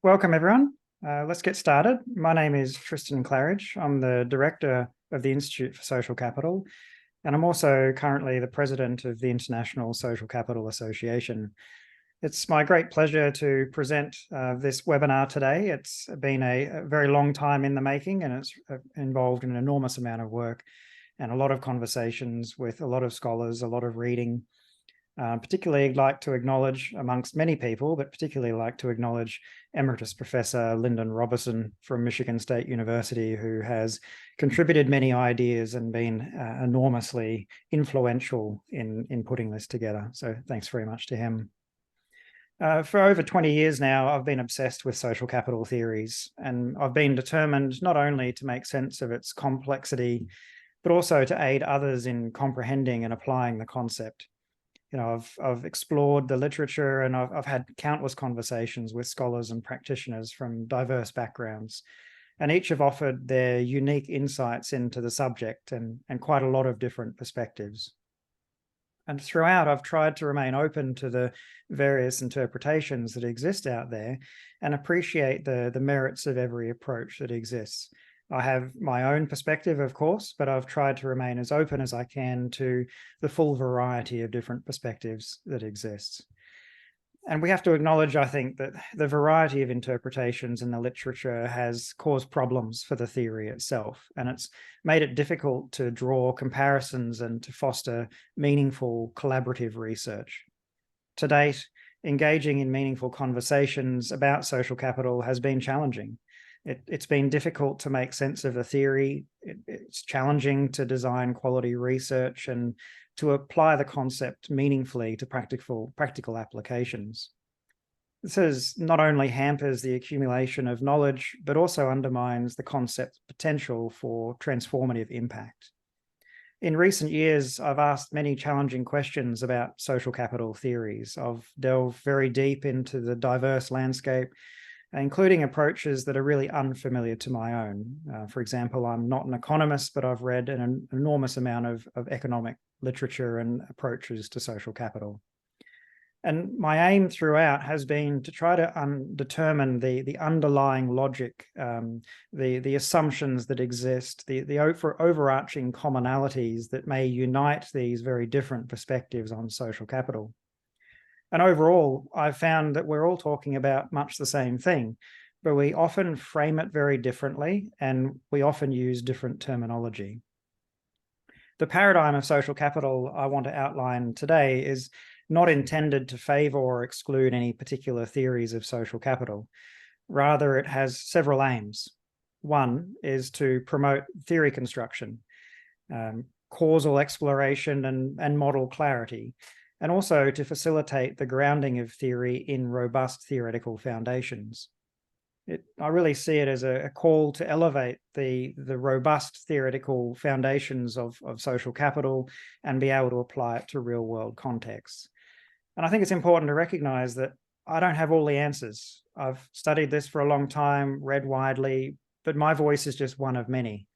Welcome, everyone. Let's get started. My name is Tristan Claridge. I'm the Director of the Institute for Social Capital, and I'm also currently the President of the International Social Capital Association. It's my great pleasure to present this webinar today. It's been a very long time in the making, and it's involved an enormous amount of work and a lot of conversations with a lot of scholars, a lot of reading. Particularly like to acknowledge, amongst many people, but particularly like to acknowledge Emeritus Professor Lyndon Robertson from Michigan State University, who has contributed many ideas and been enormously influential in putting this together. So thanks very much to him. For over 20 years now, I've been obsessed with social capital theories, and I've been determined not only to make sense of its complexity, but also to aid others in comprehending and applying the concept. I've explored the literature, and I've had countless conversations with scholars and practitioners from diverse backgrounds, and each have offered their unique insights into the subject and quite a lot of different perspectives. And throughout, I've tried to remain open to the various interpretations that exist out there and appreciate the merits of every approach that exists. I have my own perspective, of course, but I've tried to remain as open as I can to the full variety of different perspectives that exists. And we have to acknowledge, I think, that the variety of interpretations in the literature has caused problems for the theory itself, and it's made it difficult to draw comparisons and to foster meaningful collaborative research. To date, engaging in meaningful conversations about social capital has been challenging. It's been difficult to make sense of the theory. It's challenging to design quality research and to apply the concept meaningfully to practical applications. This not only hampers the accumulation of knowledge, but also undermines the concept's potential for transformative impact. In recent years, I've asked many challenging questions about social capital theories. I've delved very deep into the diverse landscape, including approaches that are really unfamiliar to my own. For example, I'm not an economist, but I've read an enormous amount of economic literature and approaches to social capital. And my aim throughout has been to try to determine the underlying logic, the assumptions that exist, the overarching commonalities that may unite these very different perspectives on social capital. And overall, I've found that we're all talking about much the same thing, but we often frame it very differently, and we often use different terminology. The paradigm of social capital I want to outline today is not intended to favor or exclude any particular theories of social capital. Rather, it has several aims. One is to promote theory construction, causal exploration, and model clarity, and also to facilitate the grounding of theory in robust theoretical foundations. I really see it as a call to elevate the robust theoretical foundations of social capital and be able to apply it to real-world contexts. And I think it's important to recognize that I don't have all the answers. I've studied this for a long time, read widely, but my voice is just one of many.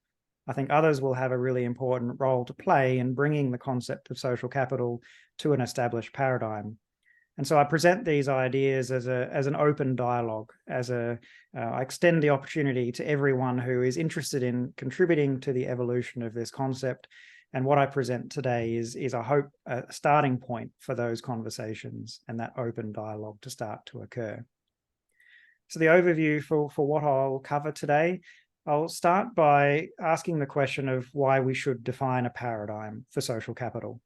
I think others will have a really important role to play in bringing the concept of social capital to an established paradigm. And so I present these ideas as an open dialogue, I extend the opportunity to everyone who is interested in contributing to the evolution of this concept. And what I present today is I hope, a starting point for those conversations and that open dialogue to start to occur. So the overview for what I'll cover today, I'll start by asking the question of why we should define a paradigm for social capital,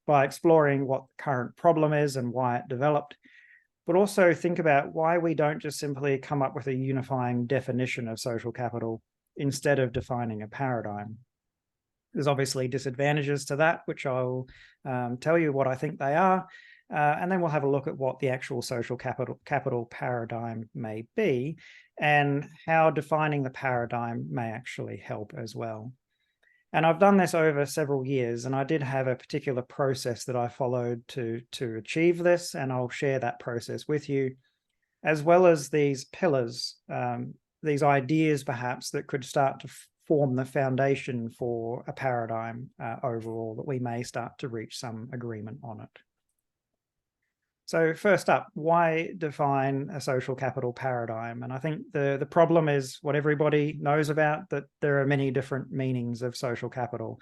by exploring what the current problem is and why it developed, but also think about why we don't just simply come up with a unifying definition of social capital instead of defining a paradigm. There's obviously disadvantages to that, which I'll tell you what I think they are, and then we'll have a look at what the actual social capital paradigm may be and how defining the paradigm may actually help as well. And I've done this over several years, and I did have a particular process that I followed to achieve this, and I'll share that process with you, as well as these pillars, these ideas perhaps that could start to form the foundation for a paradigm overall, that we may start to reach some agreement on it. So first up, why define a social capital paradigm? And I think the problem is what everybody knows about, that there are many different meanings of social capital.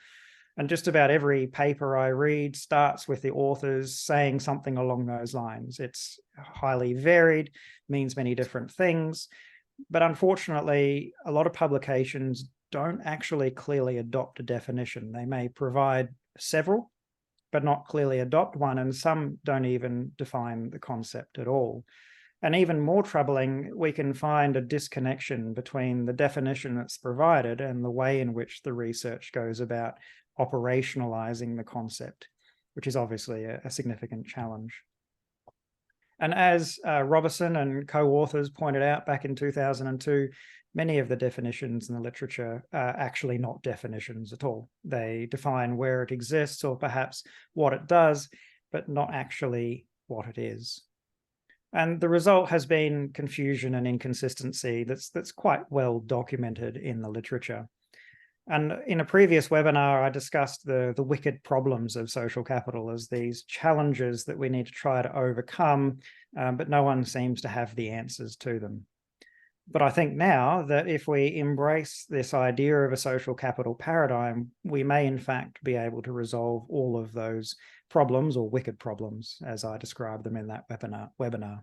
And just about every paper I read starts with the authors saying something along those lines. It's highly varied, means many different things. But unfortunately, a lot of publications don't actually clearly adopt a definition. They may provide several, but not clearly adopt one, and some don't even define the concept at all. And even more troubling, we can find a disconnection between the definition that's provided and the way in which the research goes about operationalizing the concept, which is obviously a significant challenge. And as Robertson and co-authors pointed out back in 2002, many of the definitions in the literature are actually not definitions at all. They define where it exists or perhaps what it does, but not actually what it is. And the result has been confusion and inconsistency that's quite well documented in the literature. And in a previous webinar, I discussed the wicked problems of social capital as these challenges that we need to try to overcome, but no one seems to have the answers to them. But I think now that if we embrace this idea of a social capital paradigm, we may in fact be able to resolve all of those problems, or wicked problems, as I described them in that webinar.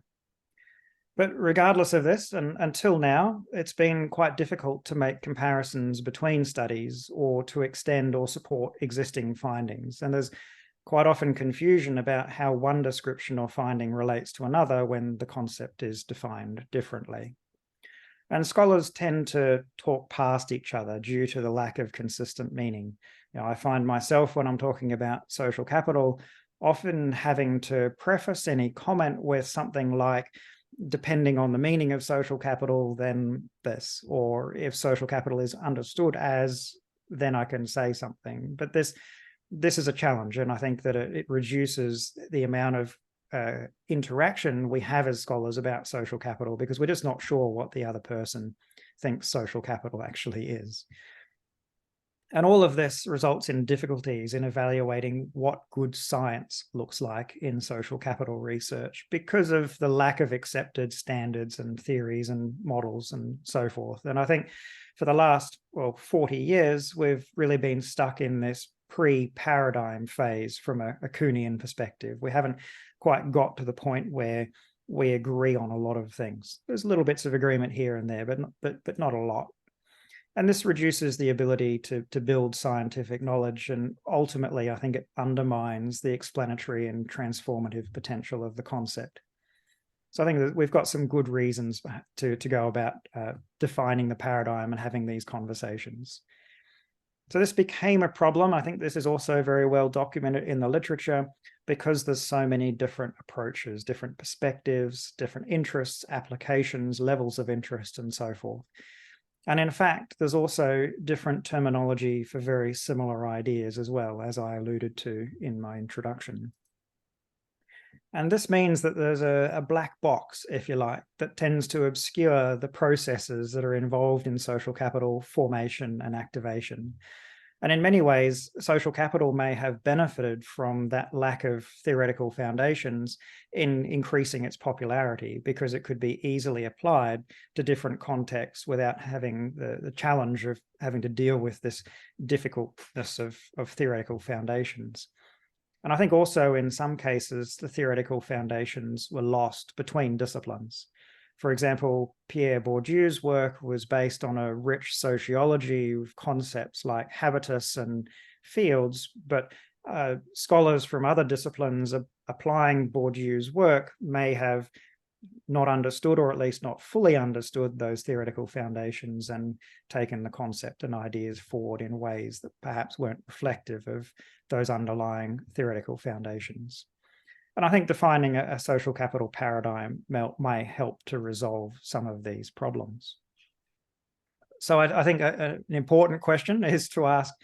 But regardless of this, and until now, it's been quite difficult to make comparisons between studies or to extend or support existing findings. And there's quite often confusion about how one description or finding relates to another when the concept is defined differently. And scholars tend to talk past each other due to the lack of consistent meaning. I find myself, when I'm talking about social capital, often having to preface any comment with something like, depending on the meaning of social capital, then this, or if social capital is understood as, then I can say something. But this is a challenge, and I think that it reduces the amount of interaction we have as scholars about social capital, because we're just not sure what the other person thinks social capital actually is. And all of this results in difficulties in evaluating what good science looks like in social capital research because of the lack of accepted standards and theories and models and so forth. And I think for the last 40 years, we've really been stuck in this pre-paradigm phase from a Kuhnian perspective. We haven't quite got to the point where we agree on a lot of things. There's little bits of agreement here and there, but not a lot. And this reduces the ability to build scientific knowledge, and ultimately, I think it undermines the explanatory and transformative potential of the concept. So I think that we've got some good reasons to go about defining the paradigm and having these conversations. So this became a problem. I think this is also very well documented in the literature because there's so many different approaches, different perspectives, different interests, applications, levels of interest, and so forth. And in fact, there's also different terminology for very similar ideas as well, as I alluded to in my introduction. And this means that there's a black box, if you like, that tends to obscure the processes that are involved in social capital formation and activation. And in many ways, social capital may have benefited from that lack of theoretical foundations in increasing its popularity, because it could be easily applied to different contexts without having the challenge of having to deal with this difficultness of theoretical foundations. And I think also in some cases, the theoretical foundations were lost between disciplines. For example, Pierre Bourdieu's work was based on a rich sociology of concepts like habitus and fields, but scholars from other disciplines applying Bourdieu's work may have not understood, or at least not fully understood, those theoretical foundations and taken the concept and ideas forward in ways that perhaps weren't reflective of those underlying theoretical foundations. And I think defining a social capital paradigm may help to resolve some of these problems. So I think an important question is to ask,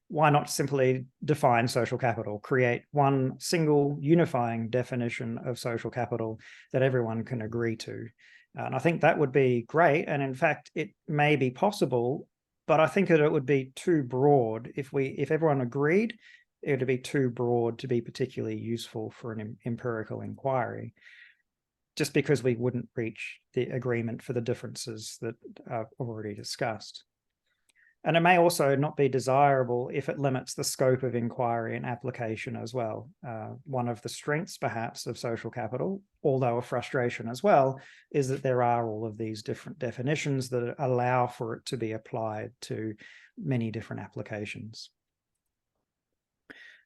why not simply define social capital, create one single unifying definition of social capital that everyone can agree to? And I think that would be great. And in fact, it may be possible, but I think that it would be too broad. If everyone agreed, it would be too broad to be particularly useful for an empirical inquiry, just because we wouldn't reach the agreement for the differences that are already discussed. And it may also not be desirable if it limits the scope of inquiry and application as well. One of the strengths, perhaps, of social capital, although a frustration as well, is that there are all of these different definitions that allow for it to be applied to many different applications.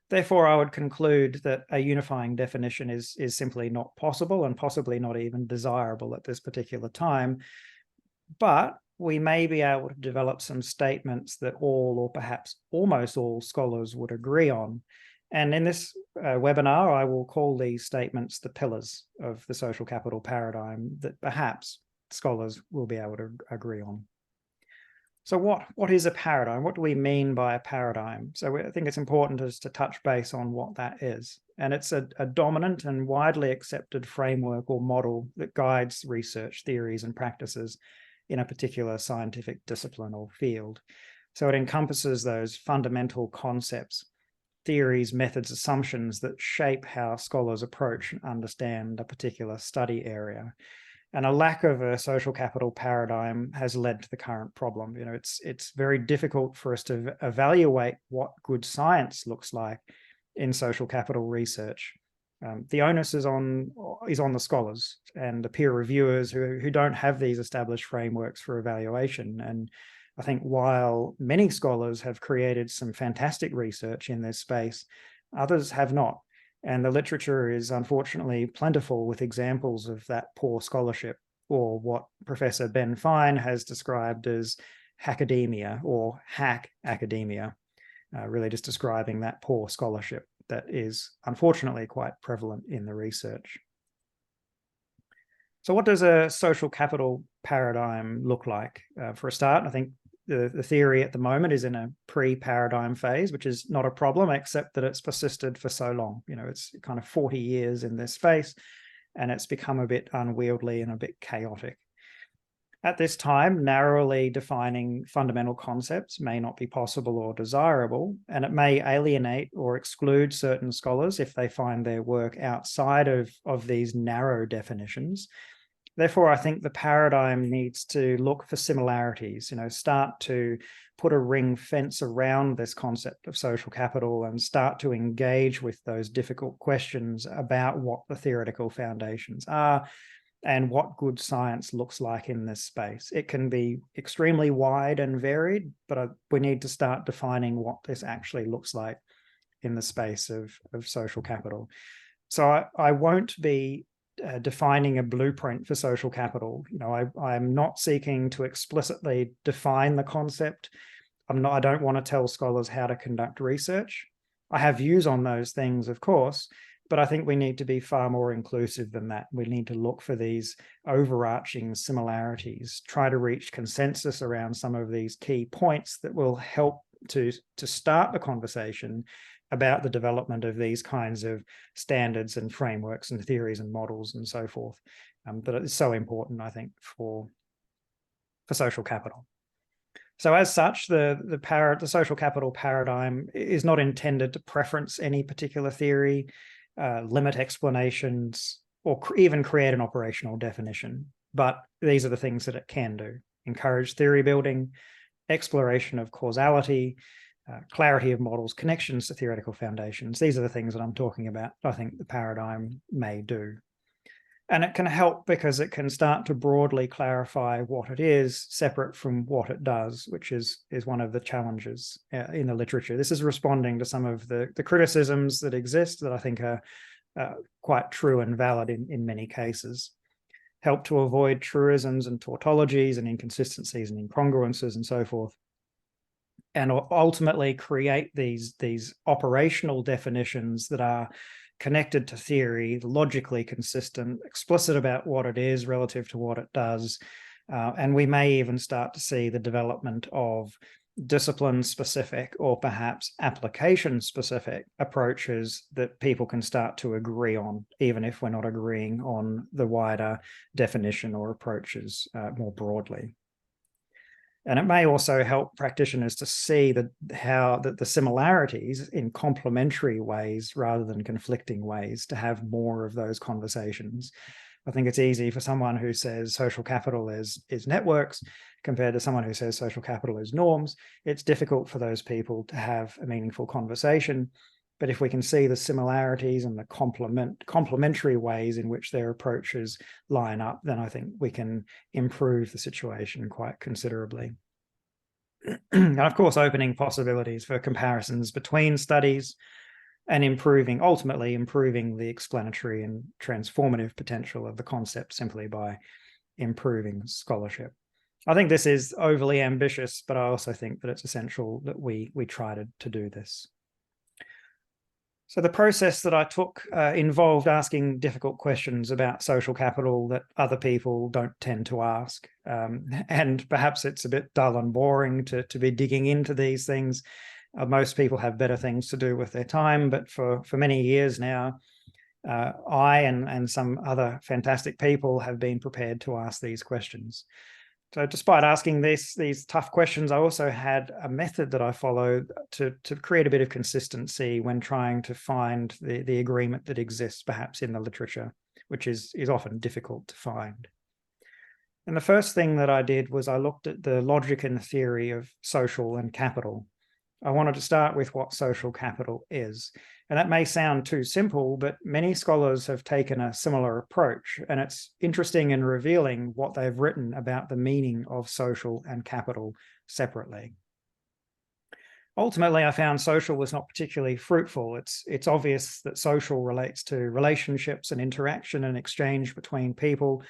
Therefore, I would conclude that a unifying definition is simply not possible and possibly not even desirable at this particular time. But we may be able to develop some statements that all, or perhaps almost all, scholars would agree on. And in this webinar, I will call these statements the pillars of the social capital paradigm that perhaps scholars will be able to agree on. So what is a paradigm? What do we mean by a paradigm? So I think it's important to touch base on what that is. And it's a dominant and widely accepted framework or model that guides research theories and practices in a particular scientific discipline or field. So it encompasses those fundamental concepts, theories, methods, assumptions that shape how scholars approach and understand a particular study area. And a lack of a social capital paradigm has led to the current problem. You know, it's very difficult for us to evaluate what good science looks like in social capital research. The onus is on the scholars and the peer reviewers who don't have these established frameworks for evaluation. And I think while many scholars have created some fantastic research in this space, others have not. And the literature is unfortunately plentiful with examples of that poor scholarship, or what Professor Ben Fine has described as hackademia or hack academia, really just describing that poor scholarship that is unfortunately quite prevalent in the research. So what does a social capital paradigm look like? For a start, I think the theory at the moment is in a pre-paradigm phase, which is not a problem, except that it's persisted for so long. You know, it's kind of 40 years in this space, and it's become a bit unwieldy and a bit chaotic. At this time, narrowly defining fundamental concepts may not be possible or desirable, and it may alienate or exclude certain scholars if they find their work outside of these narrow definitions. Therefore, I think the paradigm needs to look for similarities, you know, start to put a ring fence around this concept of social capital and start to engage with those difficult questions about what the theoretical foundations are and what good science looks like in this space. It can be extremely wide and varied, but we need to start defining what this actually looks like in the space of social capital. So I won't be defining a blueprint for social capital. You know, I'm not seeking to explicitly define the concept. I don't want to tell scholars how to conduct research. I have views on those things, of course, but I think we need to be far more inclusive than that. We need to look for these overarching similarities, try to reach consensus around some of these key points that will help to start the conversation about the development of these kinds of standards and frameworks and theories and models and so forth. But it's so important, I think, for social capital. So as such, the social capital paradigm is not intended to preference any particular theory, limit explanations, or even create an operational definition. But these are the things that it can do: encourage theory building, exploration of causality, clarity of models, connections to theoretical foundations. These are the things that I'm talking about. I think the paradigm may do. And it can help because it can start to broadly clarify what it is separate from what it does, which is one of the challenges in the literature. This is responding to some of the criticisms that exist that I think are quite true and valid in many cases. Help to avoid truisms and tautologies and inconsistencies and incongruences and so forth. And ultimately create these operational definitions that are connected to theory, logically consistent, explicit about what it is relative to what it does. And we may even start to see the development of discipline-specific or perhaps application-specific approaches that people can start to agree on, even if we're not agreeing on the wider definition or approaches more broadly. And it may also help practitioners to see how the similarities in complementary ways rather than conflicting ways, to have more of those conversations. I think it's easy for someone who says social capital is networks compared to someone who says social capital is norms. It's difficult for those people to have a meaningful conversation. But if we can see the similarities and the complementary ways in which their approaches line up, then I think we can improve the situation quite considerably. And of course, opening possibilities for comparisons between studies and ultimately improving the explanatory and transformative potential of the concept simply by improving scholarship. I think this is overly ambitious, but I also think that it's essential that we try to do this. So the process that I took involved asking difficult questions about social capital that other people don't tend to ask. And perhaps it's a bit dull and boring to be digging into these things. Most people have better things to do with their time, but for many years now, I and some other fantastic people have been prepared to ask these questions. So despite asking these tough questions, I also had a method that I followed to create a bit of consistency when trying to find the agreement that exists perhaps in the literature, which is often difficult to find. And the first thing that I did was I looked at the logic and theory of social and capital. I wanted to start with what social capital is. And that may sound too simple, but many scholars have taken a similar approach. And it's interesting and revealing what they've written about the meaning of social and capital separately. Ultimately, I found social was not particularly fruitful. It's obvious that social relates to relationships and interaction and exchange between people.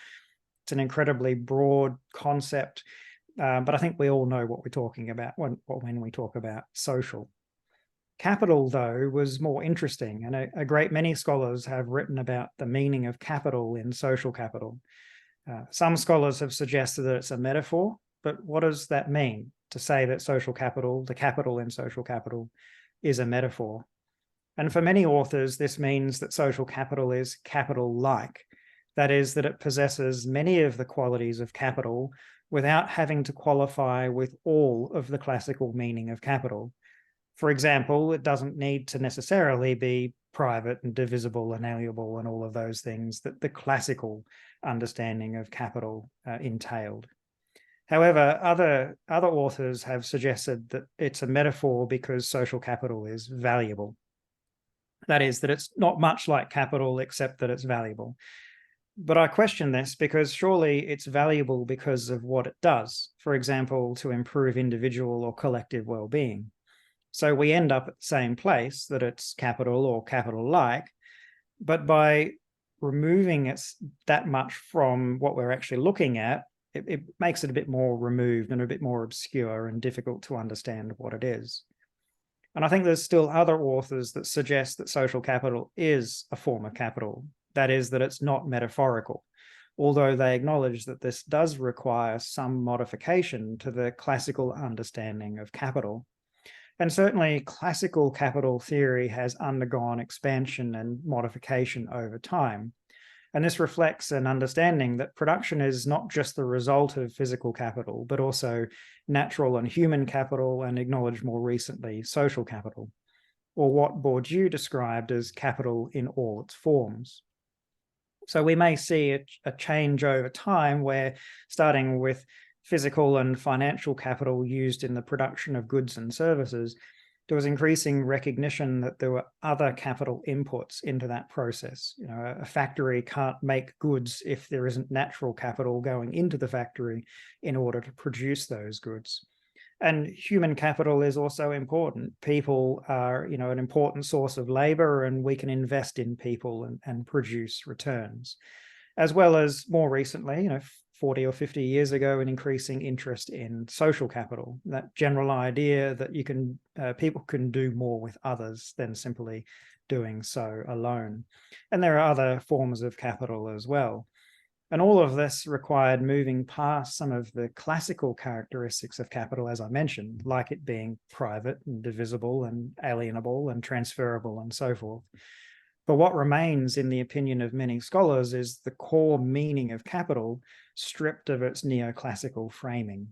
It's an incredibly broad concept. But I think we all know what we're talking about when we talk about social. Capital, though, was more interesting, and a great many scholars have written about the meaning of capital in social capital. Some scholars have suggested that it's a metaphor, but what does that mean, to say that social capital, the capital in social capital, is a metaphor? And for many authors, this means that social capital is capital-like. That is, that it possesses many of the qualities of capital without having to qualify with all of the classical meaning of capital. For example, it doesn't need to necessarily be private and divisible and alienable and all of those things that the classical understanding of capital entailed. However, other authors have suggested that it's a metaphor because social capital is valuable. That is, that it's not much like capital except that it's valuable. But I question this because surely it's valuable because of what it does, for example, to improve individual or collective well-being. So we end up at the same place, that it's capital or capital-like, but by removing it that much from what we're actually looking at, it makes it a bit more removed and a bit more obscure and difficult to understand what it is. And I think there's still other authors that suggest that social capital is a form of capital. That is, that it's not metaphorical, although they acknowledge that this does require some modification to the classical understanding of capital. And certainly classical capital theory has undergone expansion and modification over time. And this reflects an understanding that production is not just the result of physical capital, but also natural and human capital, and acknowledged more recently, social capital, or what Bourdieu described as capital in all its forms. So we may see a change over time where, starting with physical and financial capital used in the production of goods and services, there was increasing recognition that there were other capital inputs into that process. You know, a factory can't make goods if there isn't natural capital going into the factory in order to produce those goods. And human capital is also important. People are, an important source of labor, and we can invest in people and produce returns. As well as more recently, 40 or 50 years ago, an increasing interest in social capital, that general idea that people can do more with others than simply doing so alone. And there are other forms of capital as well. And all of this required moving past some of the classical characteristics of capital, as I mentioned, like it being private and divisible and alienable and transferable and so forth. But what remains, in the opinion of many scholars, is the core meaning of capital stripped of its neoclassical framing.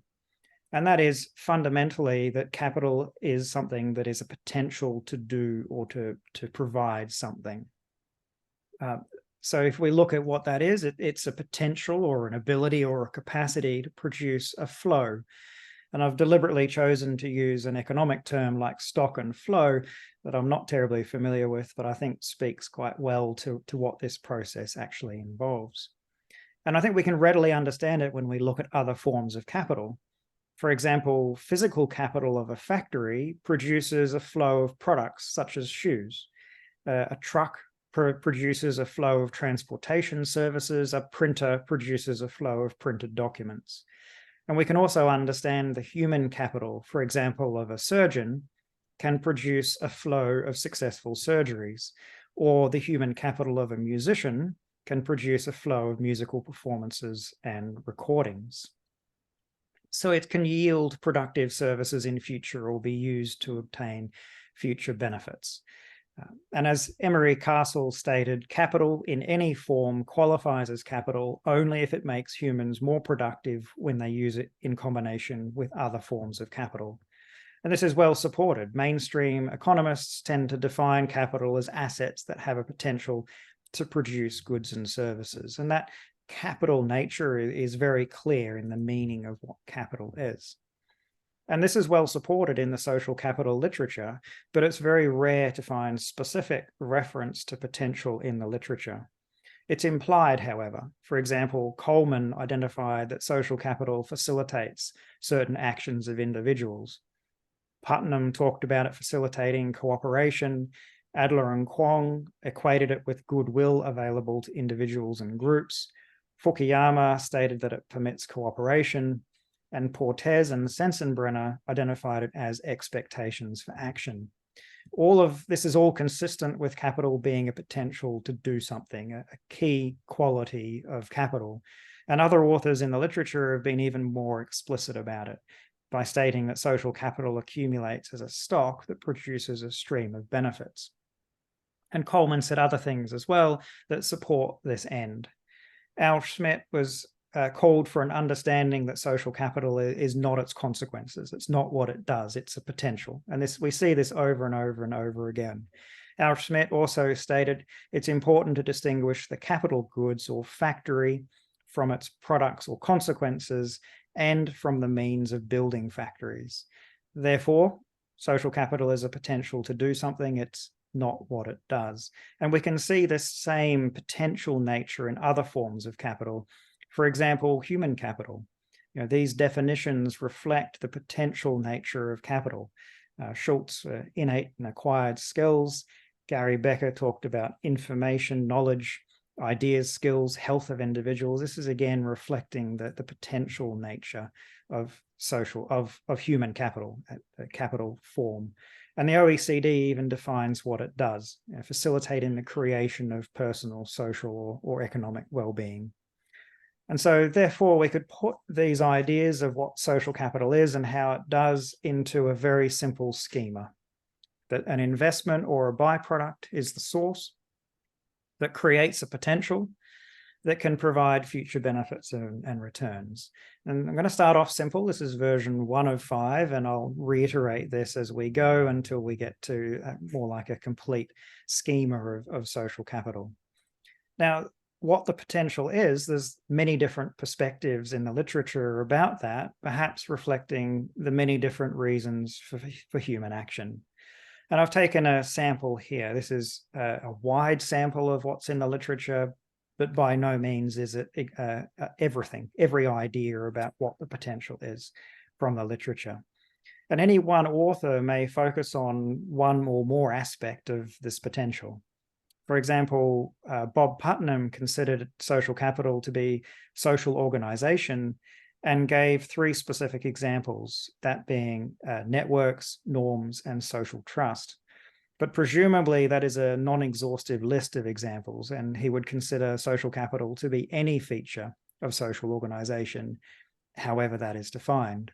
And that is fundamentally that capital is something that is a potential to do or to provide something. So if we look at what that is, it's a potential or an ability or a capacity to produce a flow. And I've deliberately chosen to use an economic term like stock and flow that I'm not terribly familiar with, but I think speaks quite well to what this process actually involves. And I think we can readily understand it when we look at other forms of capital. For example, physical capital of a factory produces a flow of products such as shoes. A truck produces a flow of transportation services. A printer produces a flow of printed documents. And we can also understand the human capital, for example, of a surgeon can produce a flow of successful surgeries, or the human capital of a musician can produce a flow of musical performances and recordings. So it can yield productive services in future or be used to obtain future benefits. And as Emery Castle stated, capital in any form qualifies as capital only if it makes humans more productive when they use it in combination with other forms of capital. And this is well supported. Mainstream economists tend to define capital as assets that have a potential to produce goods and services. And that capital nature is very clear in the meaning of what capital is. And this is well supported in the social capital literature, but it's very rare to find specific reference to potential in the literature. It's implied, however. For example, Coleman identified that social capital facilitates certain actions of individuals. Putnam talked about it facilitating cooperation. Adler and Kwong equated it with goodwill available to individuals and groups. Fukuyama stated that it permits cooperation. And Portes and Sensenbrenner identified it as expectations for action. All of this is all consistent with capital being a potential to do something, a key quality of capital. And other authors in the literature have been even more explicit about it by stating that social capital accumulates as a stock that produces a stream of benefits. And Coleman said other things as well that support this end. Al Schmidt was called for an understanding that social capital is not its consequences. It's not what it does. It's a potential. And we see this over and over and over again. Al Schmidt also stated it's important to distinguish the capital goods or factory from its products or consequences and from the means of building factories. Therefore, social capital is a potential to do something. It's not what it does. And we can see this same potential nature in other forms of capital. For example, human capital. These definitions reflect the potential nature of capital. Schultz, innate and acquired skills. Gary Becker talked about information, knowledge, ideas, skills, health of individuals. This is again reflecting the potential nature of human capital, a capital form. And the OECD even defines what it does, facilitating the creation of personal, social, or economic well-being. And so therefore we could put these ideas of what social capital is and how it does into a very simple schema, that an investment or a byproduct is the source that creates a potential that can provide future benefits and returns. And I'm going to start off simple. This is version 1 of 5, and I'll reiterate this as we go until we get to more like a complete schema of social capital. Now, what the potential is, there's many different perspectives in the literature about that, perhaps reflecting the many different reasons for human action. And I've taken a sample here. This is a wide sample of what's in the literature, but by no means is it every idea about what the potential is from the literature. And any one author may focus on one or more aspect of this potential. For example, Bob Putnam considered social capital to be social organization and gave 3 specific examples, that being networks, norms, and social trust. But presumably that is a non-exhaustive list of examples, and he would consider social capital to be any feature of social organization, however that is defined.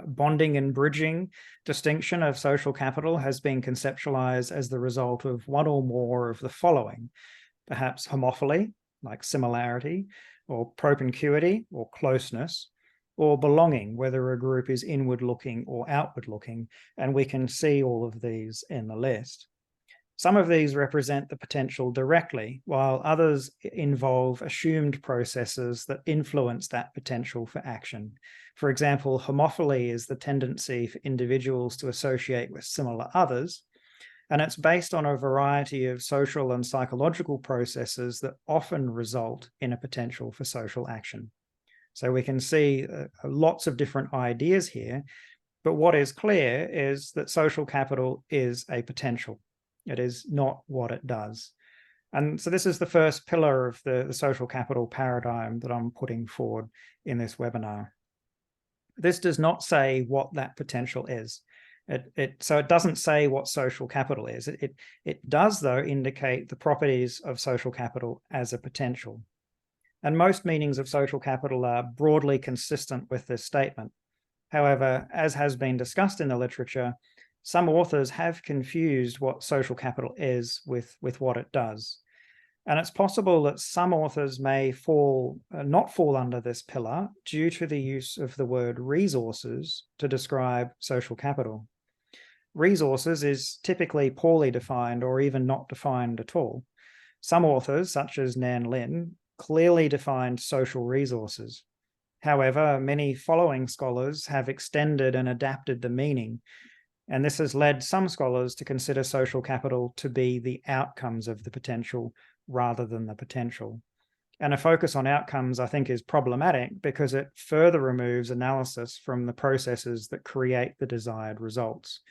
Bonding and bridging distinction of social capital has been conceptualized as the result of one or more of the following, perhaps homophily, like similarity, or propinquity, or closeness, or belonging, whether a group is inward-looking or outward-looking, and we can see all of these in the list. Some of these represent the potential directly, while others involve assumed processes that influence that potential for action. For example, homophily is the tendency for individuals to associate with similar others, and it's based on a variety of social and psychological processes that often result in a potential for social action. So we can see lots of different ideas here, but what is clear is that social capital is a potential. It is not what it does. And so this is the first pillar of the social capital paradigm that I'm putting forward in this webinar. This does not say what that potential is. So it doesn't say what social capital is. It does, though, indicate the properties of social capital as a potential. And most meanings of social capital are broadly consistent with this statement. However, as has been discussed in the literature, some authors have confused what social capital is with what it does. And it's possible that some authors may not fall under this pillar due to the use of the word resources to describe social capital. Resources is typically poorly defined or even not defined at all. Some authors, such as Nan Lin, clearly defined social resources. However, many following scholars have extended and adapted the meaning, and this has led some scholars to consider social capital to be the outcomes of the potential rather than the potential. And a focus on outcomes, I think, is problematic because it further removes analysis from the processes that create the desired results,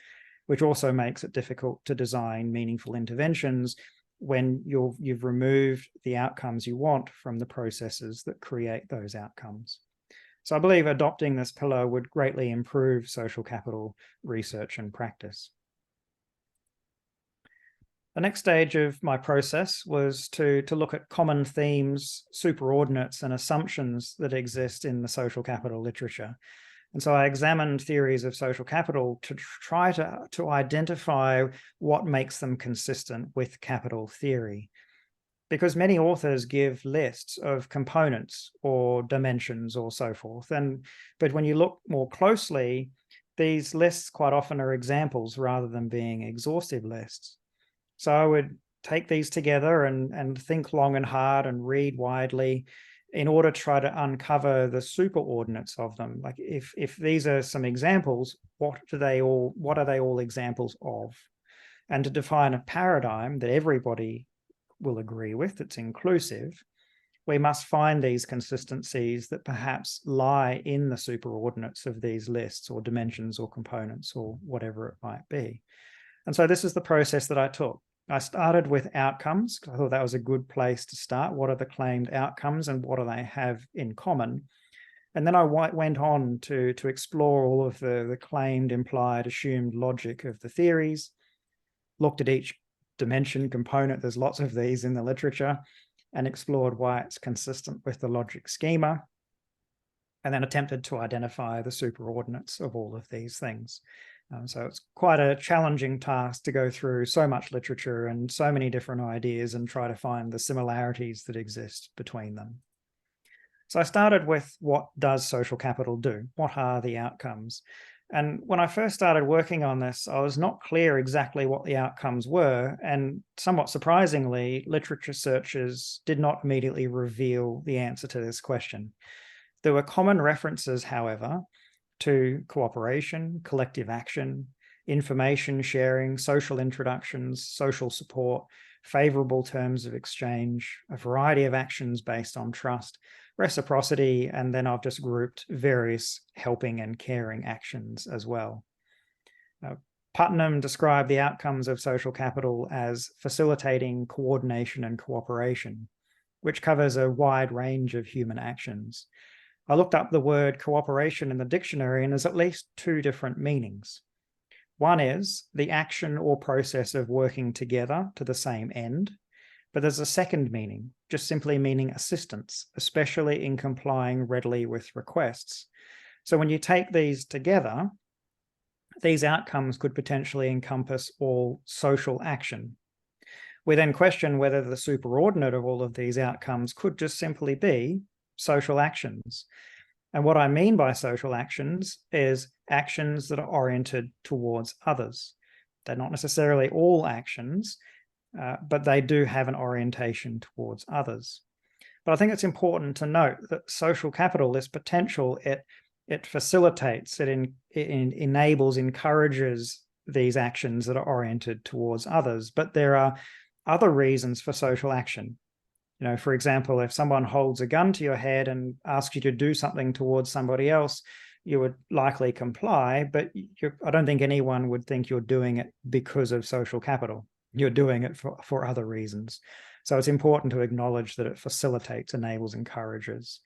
which also makes it difficult to design meaningful interventions when you've removed the outcomes you want from the processes that create those outcomes. So I believe adopting this pillar would greatly improve social capital research and practice. The next stage of my process was to look at common themes, superordinates, and assumptions that exist in the social capital literature. And so I examined theories of social capital to try to identify what makes them consistent with capital theory. Because many authors give lists of components or dimensions or so forth. But when you look more closely, these lists quite often are examples rather than being exhaustive lists. So I would take these together and think long and hard and read widely in order to try to uncover the superordinates of them. Like if these are some examples, what are they all examples of? And to define a paradigm that everybody will agree with, that's inclusive, we must find these consistencies that perhaps lie in the superordinates of these lists or dimensions or components or whatever it might be. And so this is the process that I took. I started with outcomes. I thought that was a good place to start. What are the claimed outcomes and what do they have in common? And then I went on to explore all of the claimed, implied, assumed logic of the theories, looked at each dimension component, there's lots of these in the literature, and explored why it's consistent with the logic schema, and then attempted to identify the superordinates of all of these things. So it's quite a challenging task to go through so much literature and so many different ideas and try to find the similarities that exist between them. So I started with, what does social capital do? What are the outcomes? And when I first started working on this, I was not clear exactly what the outcomes were. And somewhat surprisingly, literature searches did not immediately reveal the answer to this question. There were common references, however, to cooperation, collective action, information sharing, social introductions, social support, favorable terms of exchange, a variety of actions based on trust, reciprocity, and then I've just grouped various helping and caring actions as well. Putnam described the outcomes of social capital as facilitating coordination and cooperation, which covers a wide range of human actions. I looked up the word cooperation in the dictionary, and there's at least two different meanings. One is the action or process of working together to the same end. But there's a second meaning, just simply meaning assistance, especially in complying readily with requests. So when you take these together, these outcomes could potentially encompass all social action. We then question whether the superordinate of all of these outcomes could just simply be social actions. And what I mean by social actions is actions that are oriented towards others. They're not necessarily all actions, but they do have an orientation towards others. But I think it's important to note that social capital, this potential, it facilitates, it enables, encourages these actions that are oriented towards others. But there are other reasons for social action. For example, if someone holds a gun to your head and asks you to do something towards somebody else, you would likely comply, but I don't think anyone would think you're doing it because of social capital. You're doing it for other reasons. So it's important to acknowledge that it facilitates, enables, encourages.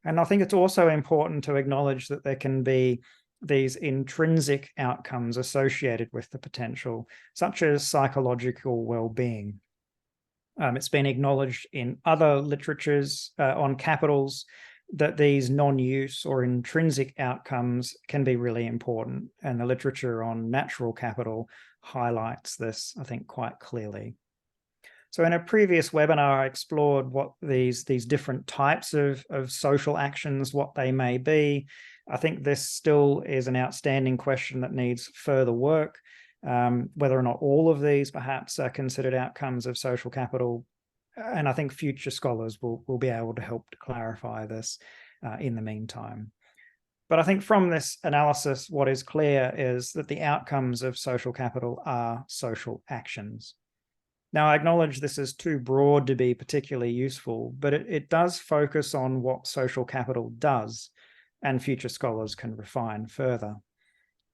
And I think it's also important to acknowledge that there can be these intrinsic outcomes associated with the potential, such as psychological well-being. It's been acknowledged in other literatures on capitals that these non-use or intrinsic outcomes can be really important. And the literature on natural capital highlights this, I think, quite clearly. So in a previous webinar, I explored what these different types of social actions, what they may be. I think this still is an outstanding question that needs further work. Whether or not all of these perhaps are considered outcomes of social capital. And I think future scholars will be able to help to clarify this in the meantime. But I think from this analysis, what is clear is that the outcomes of social capital are social actions. Now, I acknowledge this is too broad to be particularly useful, but it does focus on what social capital does, and future scholars can refine further.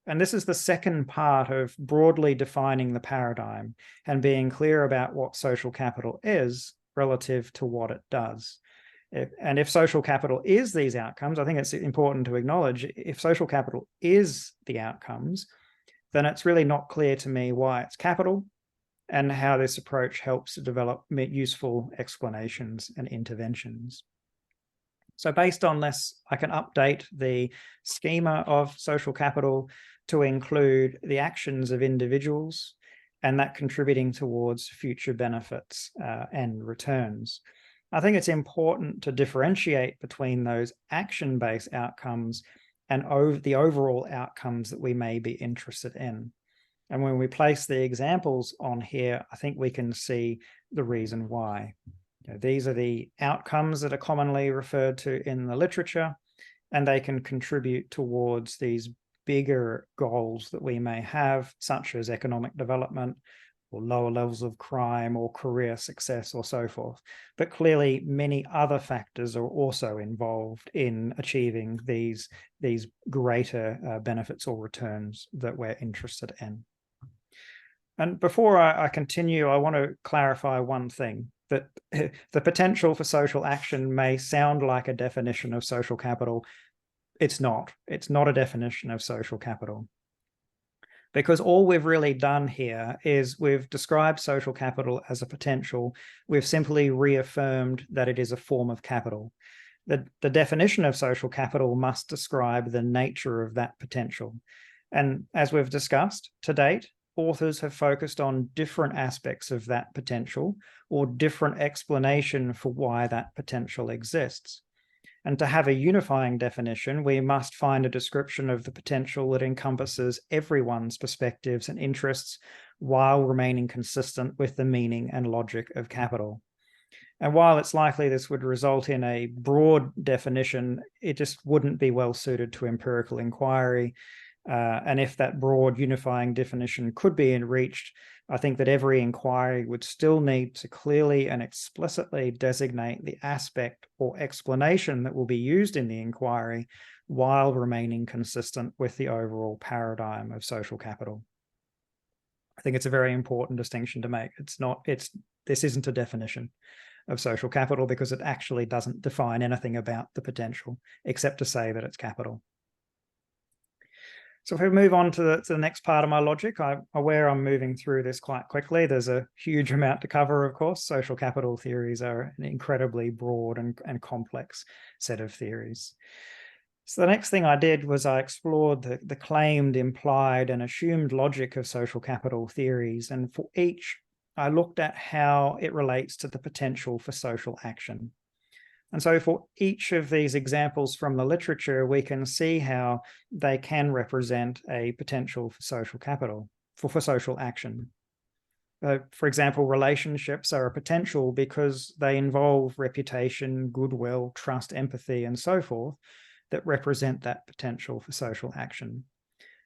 And this is the second part of broadly defining the paradigm and being clear about what social capital is relative to what it does. If social capital is these outcomes, I think it's important to acknowledge if social capital is the outcomes, then it's really not clear to me why it's capital and how this approach helps to develop useful explanations and interventions. So based on this, I can update the schema of social capital to include the actions of individuals and that contributing towards future benefits and returns. I think it's important to differentiate between those action-based outcomes and the overall outcomes that we may be interested in. And when we place the examples on here, I think we can see the reason why. These are the outcomes that are commonly referred to in the literature, and they can contribute towards these bigger goals that we may have, such as economic development or lower levels of crime or career success or so forth. But clearly, many other factors are also involved in achieving these greater benefits or returns that we're interested in. And before I continue, I want to clarify one thing, that the potential for social action may sound like a definition of social capital. It's not. It's not a definition of social capital. Because all we've really done here is we've described social capital as a potential. We've simply reaffirmed that it is a form of capital. The definition of social capital must describe the nature of that potential. And as we've discussed to date, authors have focused on different aspects of that potential or different explanation for why that potential exists. And to have a unifying definition, we must find a description of the potential that encompasses everyone's perspectives and interests while remaining consistent with the meaning and logic of capital. And while it's likely this would result in a broad definition, it just wouldn't be well suited to empirical inquiry. And if that broad unifying definition could be reached, I think that every inquiry would still need to clearly and explicitly designate the aspect or explanation that will be used in the inquiry while remaining consistent with the overall paradigm of social capital. I think it's a very important distinction to make. This isn't a definition of social capital because it actually doesn't define anything about the potential except to say that it's capital. So if we move on to the next part of my logic, I'm aware I'm moving through this quite quickly. There's a huge amount to cover, of course. Social capital theories are an incredibly broad and complex set of theories. So the next thing I did was I explored the claimed, implied, and assumed logic of social capital theories. And for each, I looked at how it relates to the potential for social action. And so for each of these examples from the literature, we can see how they can represent a potential for social capital, for social action. For example, relationships are a potential because they involve reputation, goodwill, trust, empathy, and so forth that represent that potential for social action.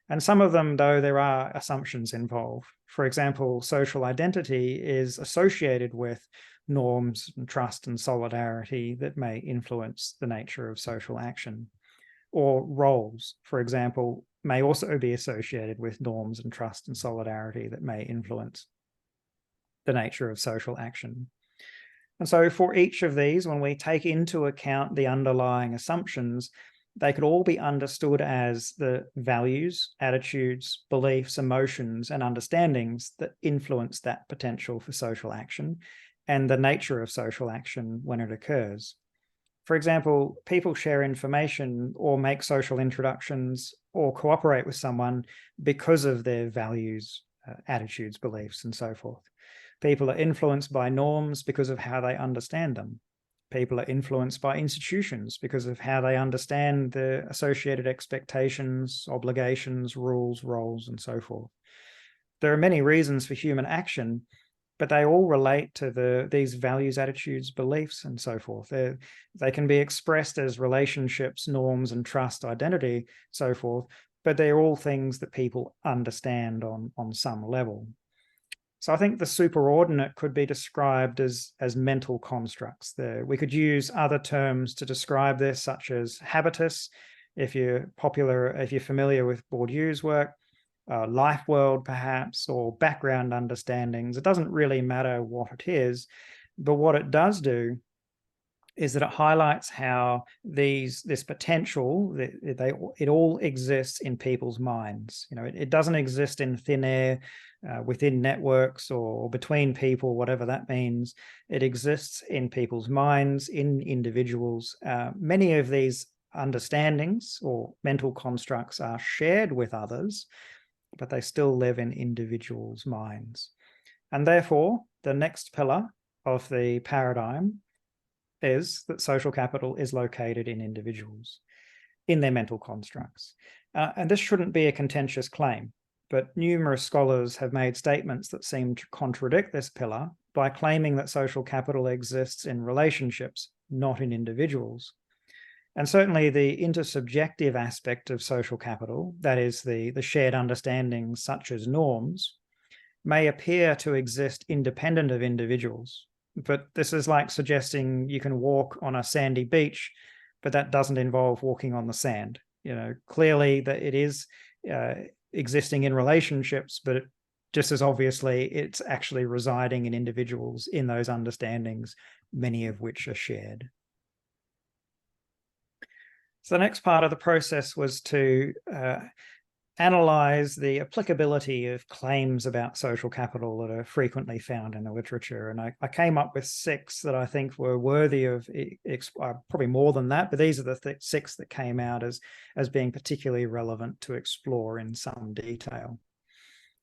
And some of them, though, there are assumptions involved. For example, social identity is associated with norms and trust and solidarity that may influence the nature of social action. Or roles, for example, may also be associated with norms and trust and solidarity that may influence the nature of social action. And so for each of these, when we take into account the underlying assumptions, they could all be understood as the values, attitudes, beliefs, emotions, and understandings that influence that potential for social action and the nature of social action when it occurs. For example, people share information or make social introductions or cooperate with someone because of their values, attitudes, beliefs, and so forth. People are influenced by norms because of how they understand them. People are influenced by institutions because of how they understand the associated expectations, obligations, rules, roles, and so forth. There are many reasons for human action, but they all relate to these values, attitudes, beliefs, and so forth. They can be expressed as relationships, norms, and trust, identity, so forth, but they're all things that people understand on some level. So I think the superordinate could be described as mental constructs. We could use other terms to describe this, such as habitus, if you're familiar with Bourdieu's work, life world perhaps, or background understandings. It doesn't really matter what it is, but what it does do is that it highlights how this potential, it all exists in people's minds. It doesn't exist in thin air, within networks or between people, whatever that means. It exists in people's minds, in individuals. Many of these understandings or mental constructs are shared with others, but they still live in individuals' minds. And therefore, the next pillar of the paradigm is that social capital is located in individuals, in their mental constructs. And this shouldn't be a contentious claim, but numerous scholars have made statements that seem to contradict this pillar by claiming that social capital exists in relationships, not in individuals. And certainly the intersubjective aspect of social capital, that is the shared understandings such as norms, may appear to exist independent of individuals. But this is like suggesting you can walk on a sandy beach, but that doesn't involve walking on the sand. Clearly that it is existing in relationships, but just as obviously it's actually residing in individuals in those understandings, many of which are shared. So the next part of the process was to analyze the applicability of claims about social capital that are frequently found in the literature. And I came up with 6 that I think were worthy of, probably more than that, but these are the 6 that came out as being particularly relevant to explore in some detail.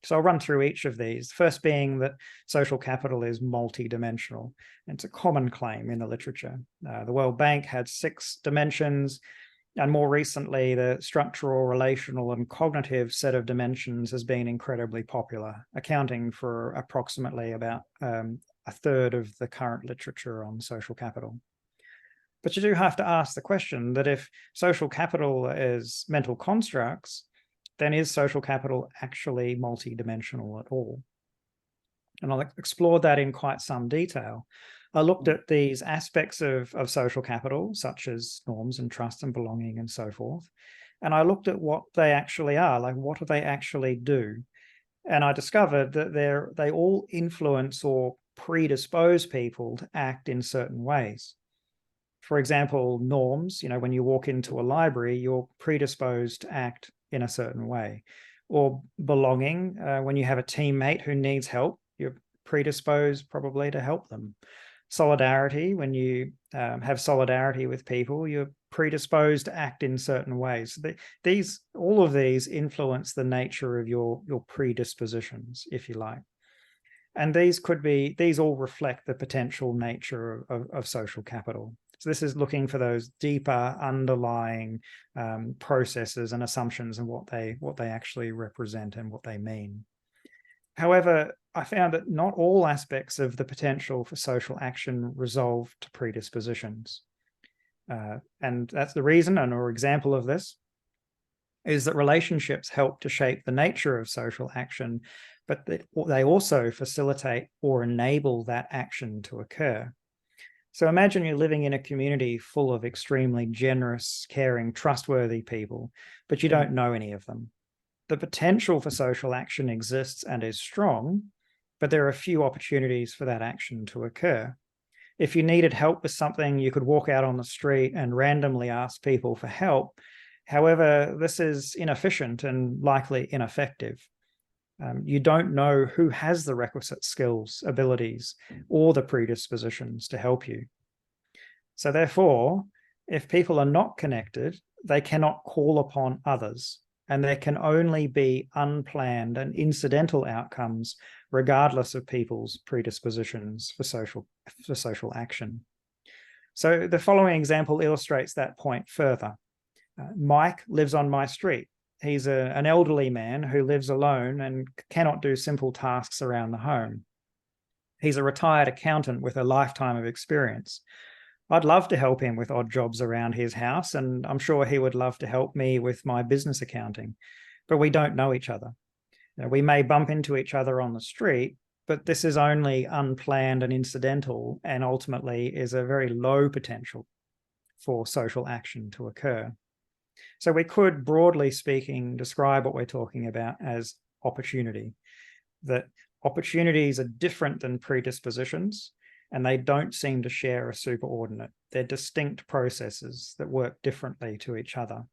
So I'll run through each of these. First being that social capital is multidimensional. And it's a common claim in the literature. The World Bank had 6 dimensions. And more recently, the structural, relational, and cognitive set of dimensions has been incredibly popular, accounting for approximately about a third of the current literature on social capital. But you do have to ask the question that if social capital is mental constructs, then is social capital actually multidimensional at all? And I'll explore that in quite some detail. I looked at these aspects of social capital, such as norms and trust and belonging and so forth. And I looked at what they actually are, like what do they actually do? And I discovered that they all influence or predispose people to act in certain ways. For example, norms, when you walk into a library, you're predisposed to act in a certain way. Or belonging, when you have a teammate who needs help, you're predisposed probably to help them. Solidarity, when you have solidarity with people, you're predisposed to act in certain ways. All of these influence the nature of your predispositions, if you like. And these all reflect the potential nature of social capital. So this is looking for those deeper underlying processes and assumptions and what they actually represent and what they mean. However, I found that not all aspects of the potential for social action resolve to predispositions. And that's the reason, and or example of this, is that relationships help to shape the nature of social action, but they also facilitate or enable that action to occur. So imagine you're living in a community full of extremely generous, caring, trustworthy people, but you don't know any of them. The potential for social action exists and is strong, but there are few opportunities for that action to occur. If you needed help with something, you could walk out on the street and randomly ask people for help. However, this is inefficient and likely ineffective. You don't know who has the requisite skills, abilities, or the predispositions to help you. So therefore, if people are not connected, they cannot call upon others, and there can only be unplanned and incidental outcomes regardless of people's predispositions for social action. So the following example illustrates that point further. Mike lives on my street. He's an elderly man who lives alone and cannot do simple tasks around the home. He's a retired accountant with a lifetime of experience. I'd love to help him with odd jobs around his house, and I'm sure he would love to help me with my business accounting, but we don't know each other. We may bump into each other on the street, but this is only unplanned and incidental, and ultimately is a very low potential for social action to occur. So we could, broadly speaking, describe what we're talking about as opportunity, that opportunities are different than predispositions, and they don't seem to share a superordinate. They're distinct processes that work differently to each other.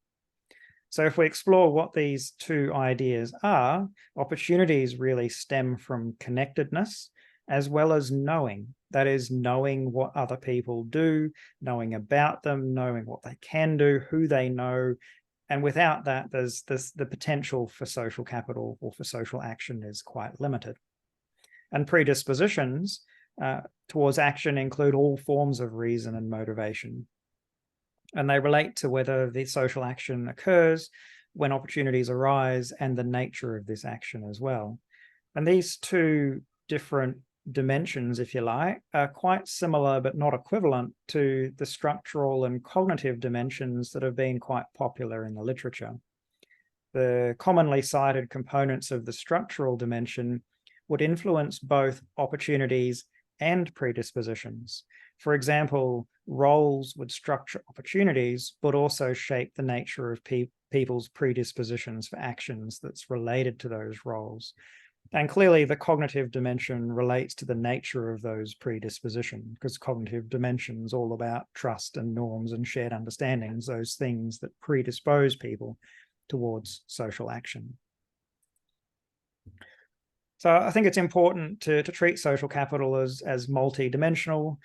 So if we explore what these two ideas are, opportunities really stem from connectedness as well as knowing. That is, knowing what other people do, knowing about them, knowing what they can do, who they know. And without that, there's the potential for social capital or for social action is quite limited. And predispositions towards action include all forms of reason and motivation. And they relate to whether the social action occurs, when opportunities arise, and the nature of this action as well. And these two different dimensions, if you like, are quite similar but not equivalent to the structural and cognitive dimensions that have been quite popular in the literature. The commonly cited components of the structural dimension would influence both opportunities and predispositions. For example, roles would structure opportunities, but also shape the nature of people's predispositions for actions that's related to those roles. And clearly the cognitive dimension relates to the nature of those predispositions, because cognitive dimension is all about trust and norms and shared understandings, those things that predispose people towards social action. So I think it's important to treat social capital as multi-dimensional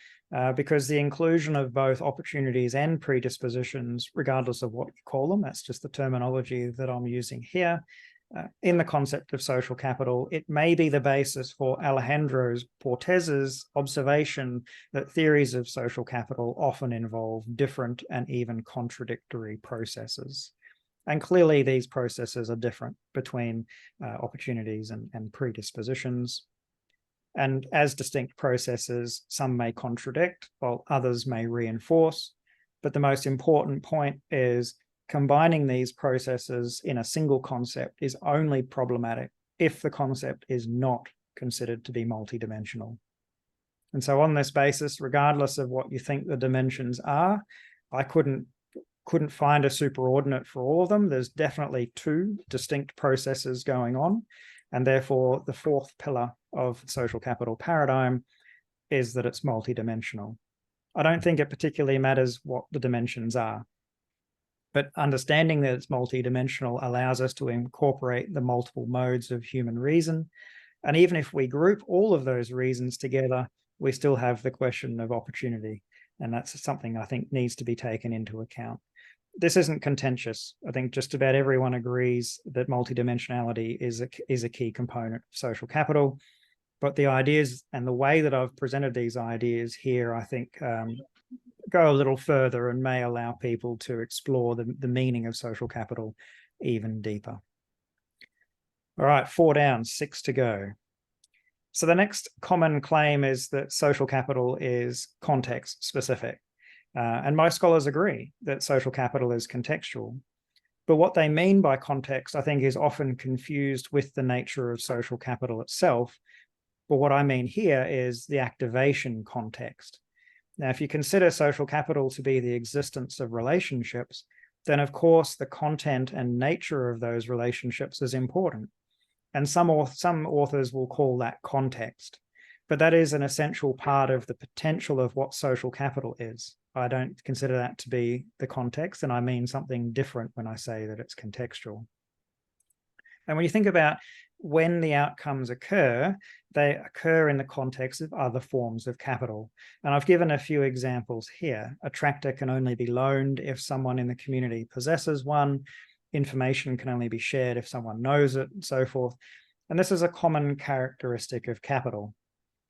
because the inclusion of both opportunities and predispositions, regardless of what you call them, that's just the terminology that I'm using here, in the concept of social capital, it may be the basis for Alejandro Portes's observation that theories of social capital often involve different and even contradictory processes. And clearly these processes are different between opportunities and predispositions. And as distinct processes, some may contradict while others may reinforce. But the most important point is combining these processes in a single concept is only problematic if the concept is not considered to be multidimensional. And so on this basis, regardless of what you think the dimensions are, I couldn't find a superordinate for all of them. There's definitely two distinct processes going on. And therefore, the fourth pillar of social capital paradigm is that it's multidimensional. I don't think it particularly matters what the dimensions are. But understanding that it's multidimensional allows us to incorporate the multiple modes of human reason. And even if we group all of those reasons together, we still have the question of opportunity. And that's something I think needs to be taken into account. This isn't contentious. I think just about everyone agrees that multidimensionality is a key component of social capital. But the ideas and the way that I've presented these ideas here, I think, go a little further and may allow people to explore the meaning of social capital even deeper. All right, 4 down, 6 to go. So the next common claim is that social capital is context specific. And most scholars agree that social capital is contextual. But what they mean by context, I think, is often confused with the nature of social capital itself. But what I mean here is the activation context. Now, if you consider social capital to be the existence of relationships, then of course the content and nature of those relationships is important. And some authors will call that context. But that is an essential part of the potential of what social capital is. I don't consider that to be the context, and I mean something different when I say that it's contextual. And when you think about when the outcomes occur, they occur in the context of other forms of capital. And I've given a few examples here. A tractor can only be loaned if someone in the community possesses one. Information can only be shared if someone knows it, and so forth. And this is a common characteristic of capital.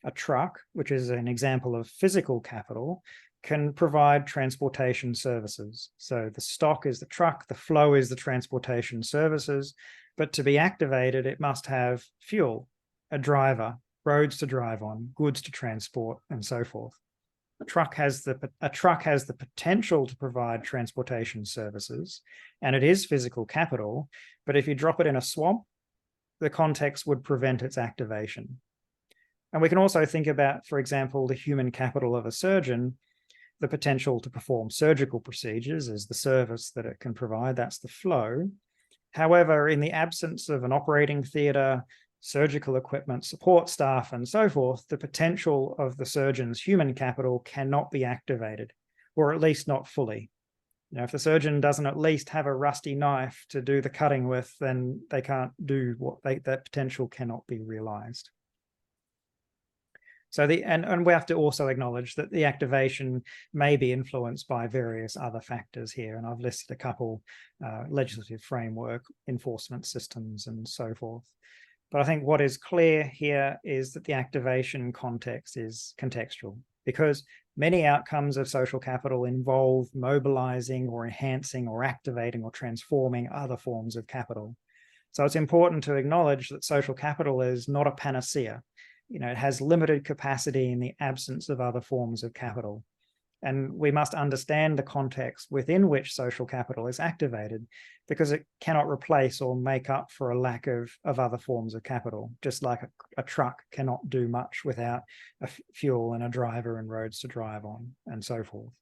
A truck, which is an example of physical capital, can provide transportation services. So the stock is the truck, the flow is the transportation services, but to be activated, it must have fuel, a driver, roads to drive on, goods to transport, and so forth. A truck has the potential to provide transportation services, and it is physical capital, but if you drop it in a swamp, the context would prevent its activation. And we can also think about, for example, the human capital of a surgeon. The potential to perform surgical procedures is the service that it can provide, that's the flow. However, in the absence of an operating theatre, surgical equipment, support staff, and so forth, the potential of the surgeon's human capital cannot be activated, or at least not fully. If the surgeon doesn't at least have a rusty knife to do the cutting with, then they can't do that potential cannot be realized. So and we have to also acknowledge that the activation may be influenced by various other factors here, and I've listed a couple: legislative framework, enforcement systems, and so forth. But I think what is clear here is that the activation context is contextual, because many outcomes of social capital involve mobilizing or enhancing or activating or transforming other forms of capital. So it's important to acknowledge that social capital is not a panacea. It has limited capacity in the absence of other forms of capital. And we must understand the context within which social capital is activated, because it cannot replace or make up for a lack of other forms of capital, just like a truck cannot do much without a fuel and a driver and roads to drive on, and so forth.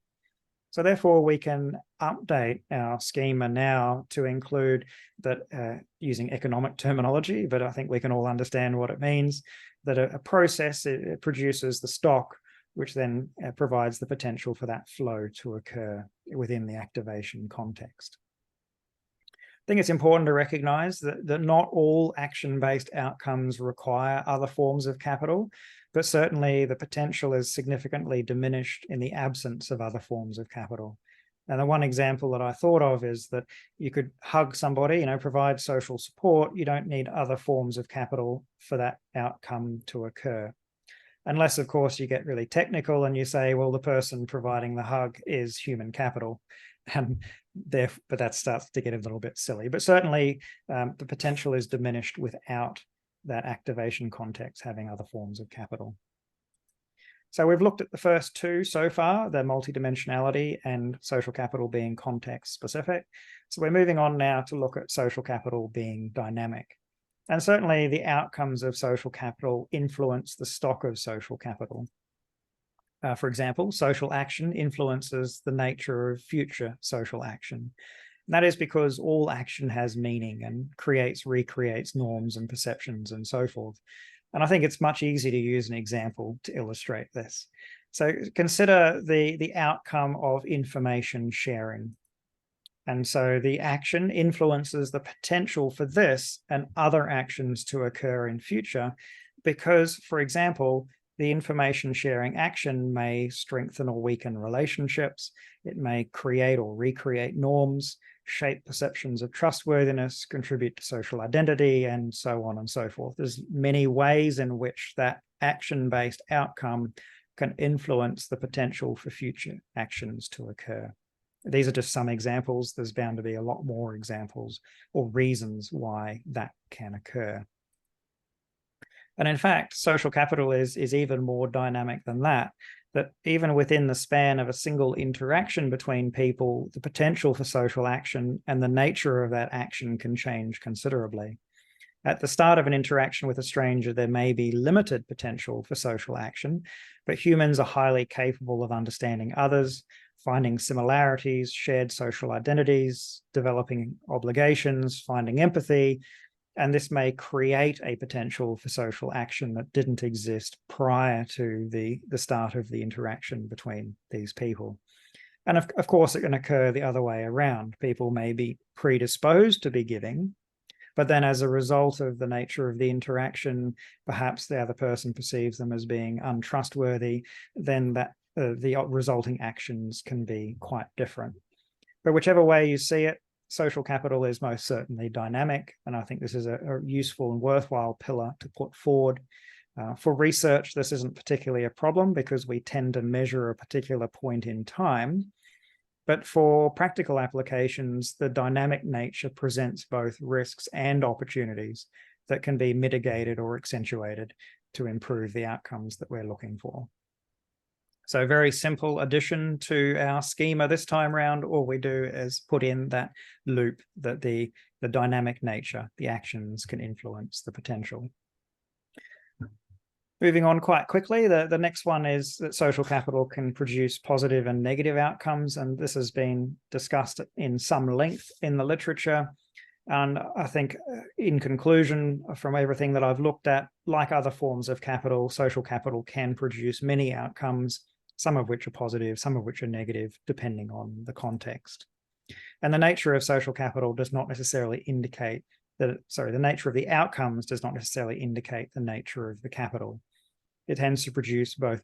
So therefore, we can update our schema now to include that, using economic terminology, but I think we can all understand what it means, that a process, it produces the stock, which then provides the potential for that flow to occur within the activation context. I think it's important to recognize that not all action-based outcomes require other forms of capital, but certainly the potential is significantly diminished in the absence of other forms of capital. And the one example that I thought of is that you could hug somebody, provide social support. You don't need other forms of capital for that outcome to occur. Unless, of course, you get really technical and you say, well, the person providing the hug is human capital. But that starts to get a little bit silly. But certainly the potential is diminished without that activation context having other forms of capital. So we've looked at the first two so far, the multidimensionality and social capital being context specific. So we're moving on now to look at social capital being dynamic. And certainly the outcomes of social capital influence the stock of social capital. For example, social action influences the nature of future social action. And that is because all action has meaning and recreates norms and perceptions and so forth. And I think it's much easier to use an example to illustrate this. So consider the outcome of information sharing. And so the action influences the potential for this and other actions to occur in future, because, for example, the information sharing action may strengthen or weaken relationships. It may create or recreate norms, shape perceptions of trustworthiness, contribute to social identity, and so on and so forth. There's many ways in which that action-based outcome can influence the potential for future actions to occur. These are just some examples. There's bound to be a lot more examples or reasons why that can occur. And in fact, social capital is even more dynamic than that even within the span of a single interaction between people, the potential for social action and the nature of that action can change considerably. At the start of an interaction with a stranger, there may be limited potential for social action, but humans are highly capable of understanding others, finding similarities, shared social identities, developing obligations, finding empathy, and this may create a potential for social action that didn't exist prior to the start of the interaction between these people. And of course, it can occur the other way around. People may be predisposed to be giving, but then as a result of the nature of the interaction, perhaps the other person perceives them as being untrustworthy, then the resulting actions can be quite different. But whichever way you see it, social capital is most certainly dynamic, and I think this is a useful and worthwhile pillar to put forward. For research, this isn't particularly a problem because we tend to measure a particular point in time. But for practical applications, the dynamic nature presents both risks and opportunities that can be mitigated or accentuated to improve the outcomes that we're looking for. So very simple addition to our schema this time around. All we do is put in that loop that the dynamic nature, the actions can influence the potential. Moving on quite quickly, the next one is that social capital can produce positive and negative outcomes, and this has been discussed in some length in the literature. And I think in conclusion, from everything that I've looked at, like other forms of capital, social capital can produce many outcomes, some of which are positive, some of which are negative, depending on the context. And the nature of social capital does not necessarily indicate that, the nature of the outcomes does not necessarily indicate the nature of the capital. It tends to produce both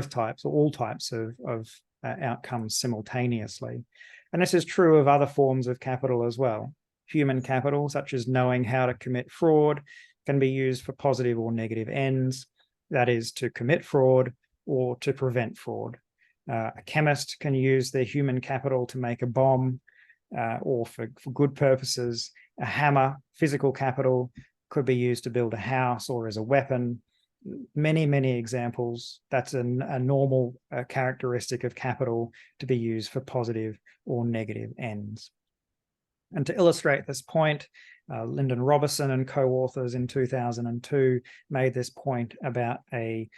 types or all types of outcomes simultaneously. And this is true of other forms of capital as well. Human capital, such as knowing how to commit fraud, can be used for positive or negative ends, that is, to commit fraud or to prevent fraud. A chemist can use their human capital to make a bomb or for good purposes. A hammer, physical capital, could be used to build a house or as a weapon. Many, many examples. That's a normal characteristic of capital to be used for positive or negative ends. And to illustrate this point, Lyndon Robertson and co-authors in 2002 made this point about a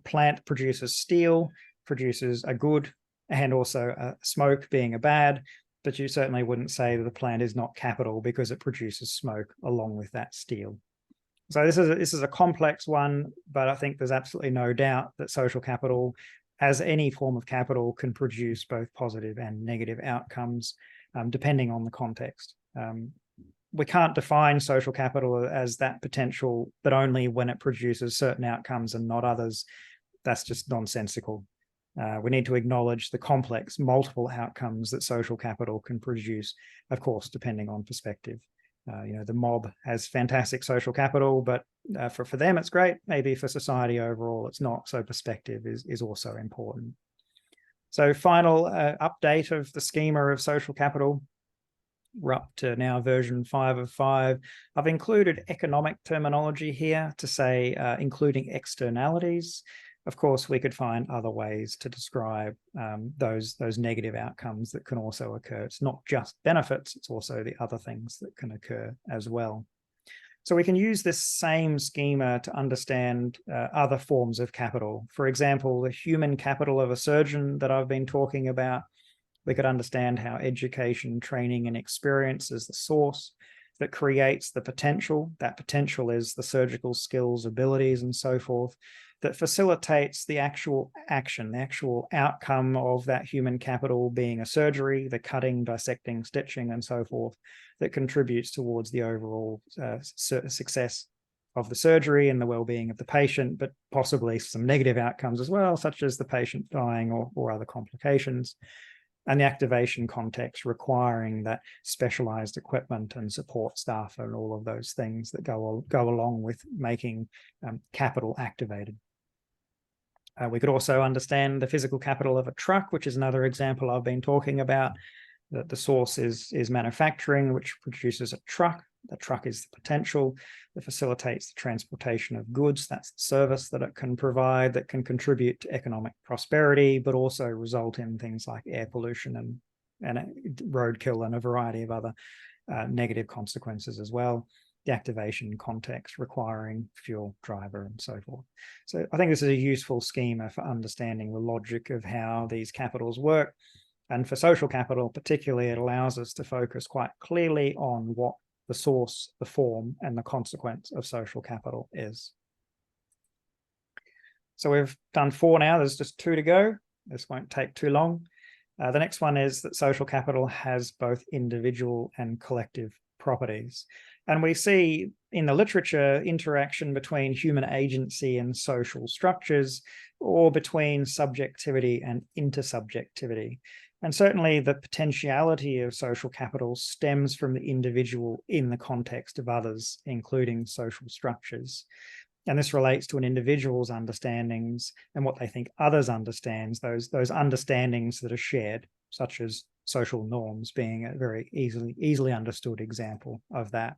plant produces steel, produces a good, and also smoke being a bad, but you certainly wouldn't say that the plant is not capital because it produces smoke along with that steel. So this is a complex one, but I think there's absolutely no doubt that social capital, as any form of capital, can produce both positive and negative outcomes, depending on the context. We can't define social capital as that potential, but only when it produces certain outcomes and not others. That's just nonsensical. We need to acknowledge the complex, multiple outcomes that social capital can produce, of course, depending on perspective. The mob has fantastic social capital, but for them, it's great. Maybe for society overall, it's not. So perspective is also important. So final update of the schema of social capital. We're up to now version 5 of 5. I've included economic terminology here to say including externalities. Of course, we could find other ways to describe those negative outcomes that can also occur. It's not just benefits, it's also the other things that can occur as well. So we can use this same schema to understand other forms of capital. For example, the human capital of a surgeon that I've been talking about. We could understand how education, training, and experience is the source that creates the potential. That potential is the surgical skills, abilities, and so forth, that facilitates the actual action, the actual outcome of that human capital being a surgery, the cutting, dissecting, stitching, and so forth, that contributes towards the overall success of the surgery and the well-being of the patient, but possibly some negative outcomes as well, such as the patient dying or other complications. And the activation context requiring that specialized equipment and support staff and all of those things that go along with making capital activated. We could also understand the physical capital of a truck, which is another example I've been talking about. That the source is manufacturing, which produces a truck. The truck is the potential that facilitates the transportation of goods. That's the service that it can provide, that can contribute to economic prosperity, but also result in things like air pollution and roadkill and a variety of other negative consequences as well. The activation context requiring fuel, driver, and so forth. So I think this is a useful schema for understanding the logic of how these capitals work. And for social capital, particularly, it allows us to focus quite clearly on what the source, the form, and the consequence of social capital is. So we've done 4 now. There's just 2 to go. This won't take too long. The next one is that social capital has both individual and collective properties. And we see in the literature interaction between human agency and social structures, or between subjectivity and intersubjectivity. And certainly the potentiality of social capital stems from the individual in the context of others, including social structures. And this relates to an individual's understandings and what they think others understands, those understandings that are shared, such as social norms being a very easily understood example of that.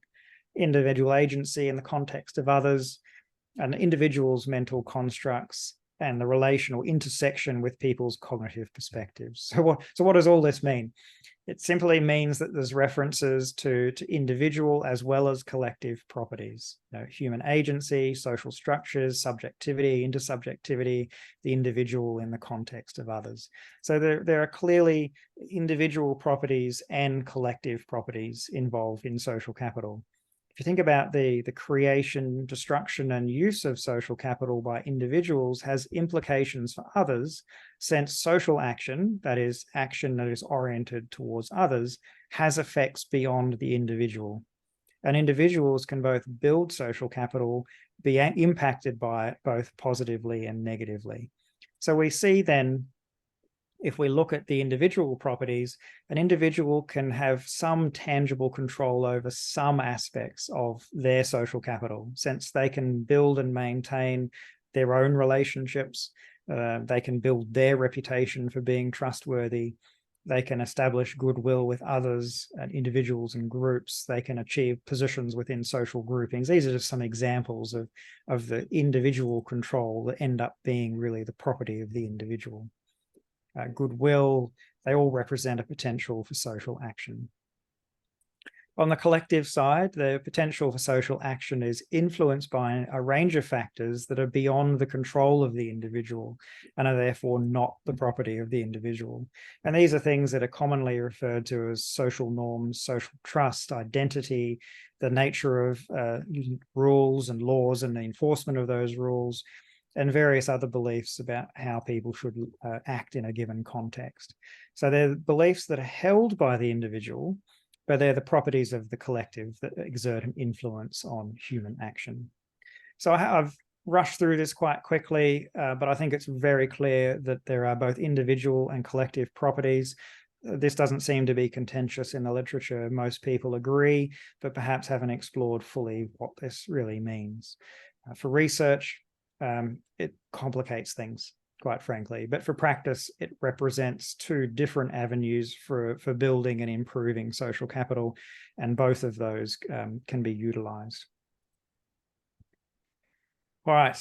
Individual agency in the context of others, and individuals' mental constructs, and the relational intersection with people's cognitive perspectives. So what does all this mean? It simply means that there's references to individual as well as collective properties. Human agency, social structures, subjectivity, intersubjectivity, the individual in the context of others. So there are clearly individual properties and collective properties involved in social capital. If you think about the creation, destruction, and use of social capital by individuals has implications for others, since social action, that is action that is oriented towards others, has effects beyond the individual. And individuals can both build social capital, be impacted by it both positively and negatively. So we see then, if we look at the individual properties, an individual can have some tangible control over some aspects of their social capital, since they can build and maintain their own relationships. They can build their reputation for being trustworthy. They can establish goodwill with others and individuals and groups. They can achieve positions within social groupings. These are just some examples of the individual control that end up being really the property of the individual. Goodwill, they all represent a potential for social action. On the collective side, the potential for social action is influenced by a range of factors that are beyond the control of the individual and are therefore not the property of the individual. And these are things that are commonly referred to as social norms, social trust, identity, the nature of rules and laws and the enforcement of those rules, and various other beliefs about how people should act in a given context. So they're beliefs that are held by the individual, but they're the properties of the collective that exert an influence on human action. So I've rushed through this quite quickly, but I think it's very clear that there are both individual and collective properties. This doesn't seem to be contentious in the literature. Most people agree, but perhaps haven't explored fully what this really means. For research, it complicates things, quite frankly. But for practice, it represents 2 different avenues for building and improving social capital, and both of those can be utilized. All right,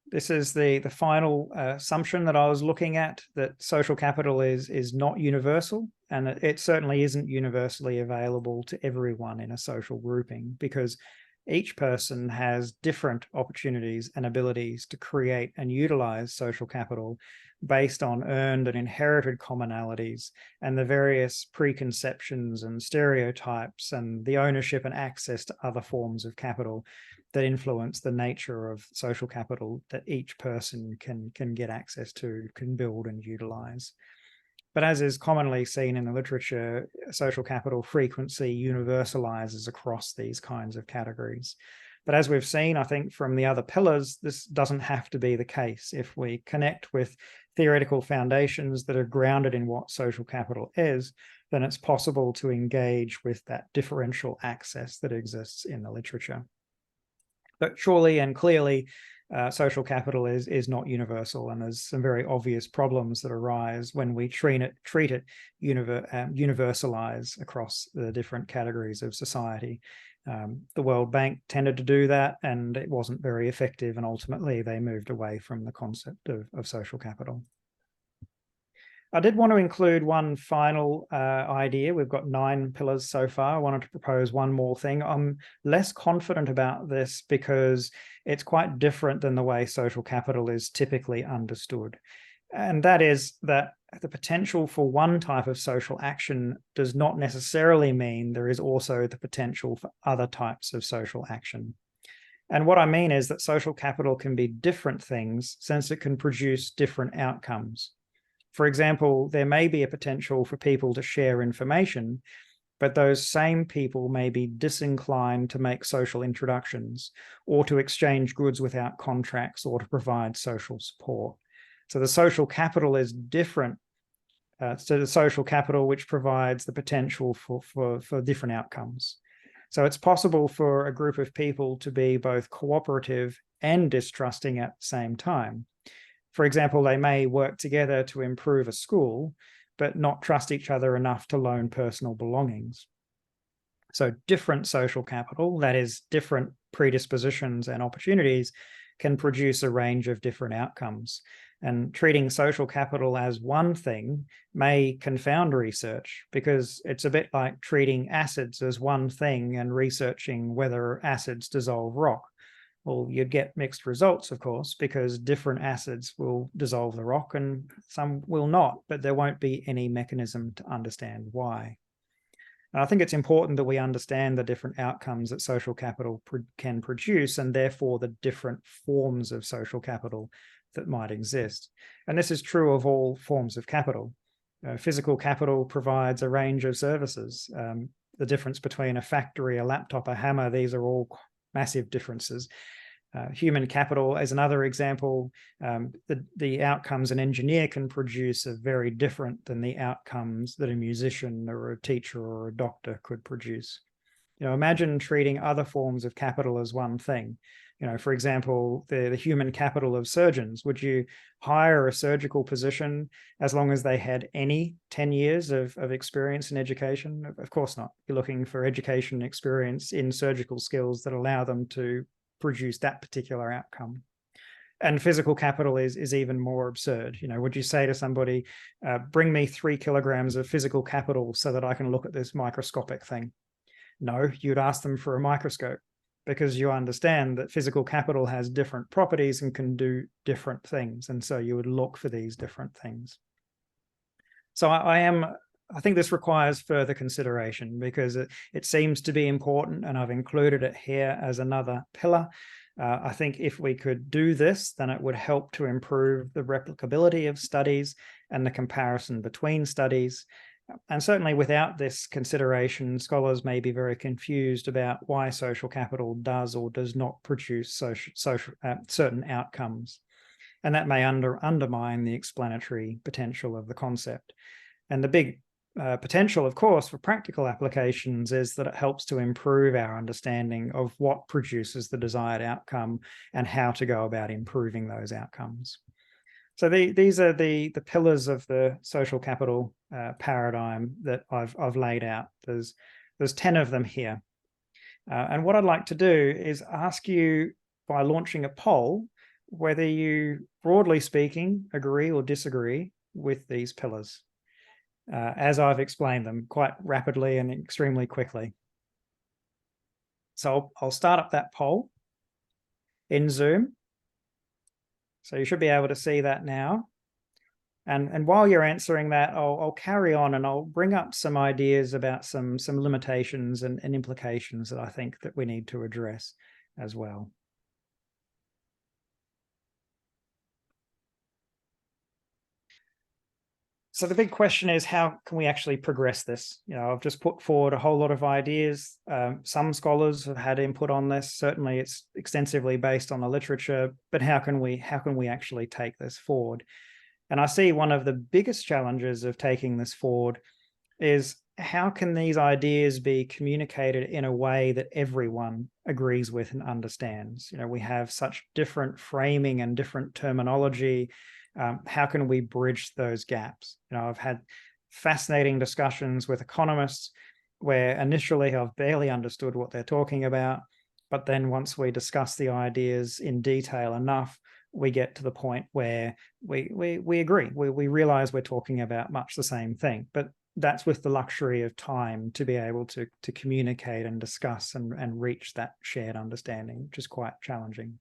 this is the final assumption that I was looking at, that social capital is not universal, and it certainly isn't universally available to everyone in a social grouping, because each person has different opportunities and abilities to create and utilize social capital based on earned and inherited commonalities and the various preconceptions and stereotypes and the ownership and access to other forms of capital that influence the nature of social capital that each person can get access to, can build and utilize. But as is commonly seen in the literature, social capital frequency universalizes across these kinds of categories. But as we've seen, I think from the other pillars, this doesn't have to be the case. If we connect with theoretical foundations that are grounded in what social capital is, then it's possible to engage with that differential access that exists in the literature. But surely and clearly, social capital is not universal, and there's some very obvious problems that arise when we treat it universalize across the different categories of society. The World Bank tended to do that, and it wasn't very effective, and ultimately they moved away from the concept of social capital. I did want to include one final idea. We've got 9 pillars so far. I wanted to propose one more thing. I'm less confident about this because it's quite different than the way social capital is typically understood. And that is that the potential for one type of social action does not necessarily mean there is also the potential for other types of social action. And what I mean is that social capital can be different things since it can produce different outcomes. For example, there may be a potential for people to share information, but those same people may be disinclined to make social introductions or to exchange goods without contracts or to provide social support. So the social capital is different to the social capital which provides the potential for different outcomes. So it's possible for a group of people to be both cooperative and distrusting at the same time. For example, they may work together to improve a school, but not trust each other enough to loan personal belongings. So different social capital, that is, different predispositions and opportunities, can produce a range of different outcomes. And treating social capital as one thing may confound research, because it's a bit like treating acids as one thing and researching whether acids dissolve rock. Well, you'd get mixed results, of course, because different acids will dissolve the rock and some will not, but there won't be any mechanism to understand why. And I think it's important that we understand the different outcomes that social capital can produce, and therefore the different forms of social capital that might exist. And this is true of all forms of capital. Physical capital provides a range of services. The difference between a factory, a laptop, a hammer, these are all massive differences. Human capital is another example. The outcomes an engineer can produce are very different than the outcomes that a musician or a teacher or a doctor could produce. Imagine treating other forms of capital as one thing. For example, the human capital of surgeons. Would you hire a surgical position as long as they had any 10 years of experience in education? Of course not. You're looking for education experience in surgical skills that allow them to produce that particular outcome. And physical capital is even more absurd. Would you say to somebody, bring me 3 kilograms of physical capital so that I can look at this microscopic thing? No, you'd ask them for a microscope, because you understand that physical capital has different properties and can do different things. And so you would look for these different things. So I think this requires further consideration, because it seems to be important, and I've included it here as another pillar. I think if we could do this, then it would help to improve the replicability of studies and the comparison between studies. And certainly without this consideration, scholars may be very confused about why social capital does or does not produce certain outcomes. And that may undermine the explanatory potential of the concept. And the big potential, of course, for practical applications is that it helps to improve our understanding of what produces the desired outcome and how to go about improving those outcomes. So these are the pillars of the social capital paradigm that I've laid out. There's 10 of them here. And what I'd like to do is ask you, by launching a poll, whether you, broadly speaking, agree or disagree with these pillars, as I've explained them quite rapidly and extremely quickly. So I'll start up that poll in Zoom. So you should be able to see that now. And while you're answering that, I'll carry on and I'll bring up some ideas about some limitations and implications that I think that we need to address as well. So the big question is, how can we actually progress this? I've just put forward a whole lot of ideas. Some scholars have had input on this. Certainly it's extensively based on the literature, but how can we actually take this forward? And I see one of the biggest challenges of taking this forward is how can these ideas be communicated in a way that everyone agrees with and understands? We have such different framing and different terminology. How can we bridge those gaps? I've had fascinating discussions with economists where initially I've barely understood what they're talking about, but then once we discuss the ideas in detail enough, we get to the point where we agree. We realize we're talking about much the same thing, but that's with the luxury of time to be able to communicate and discuss and reach that shared understanding, which is quite challenging.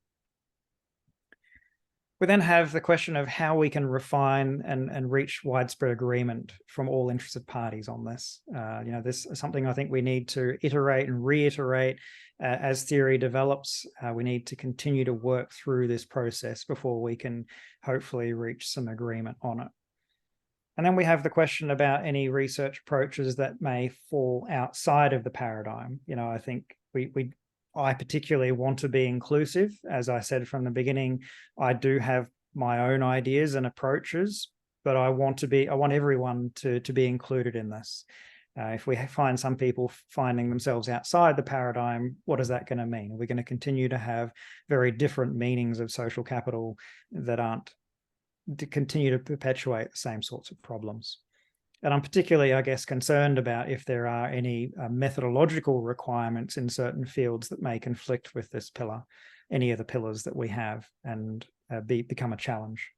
We then have the question of how we can refine and reach widespread agreement from all interested parties on this. This is something I think we need to iterate and reiterate as theory develops. We need to continue to work through this process before we can hopefully reach some agreement on it. And then we have the question about any research approaches that may fall outside of the paradigm. I think I particularly want to be inclusive. As I said from the beginning, I do have my own ideas and approaches, but I want everyone to be included in this. If we find some people finding themselves outside the paradigm, what is that going to mean? Are we going to continue to have very different meanings of social capital that aren't to continue to perpetuate the same sorts of problems? And I'm particularly, I guess, concerned about if there are any methodological requirements in certain fields that may conflict with this pillar, any of the pillars that we have, and become a challenge.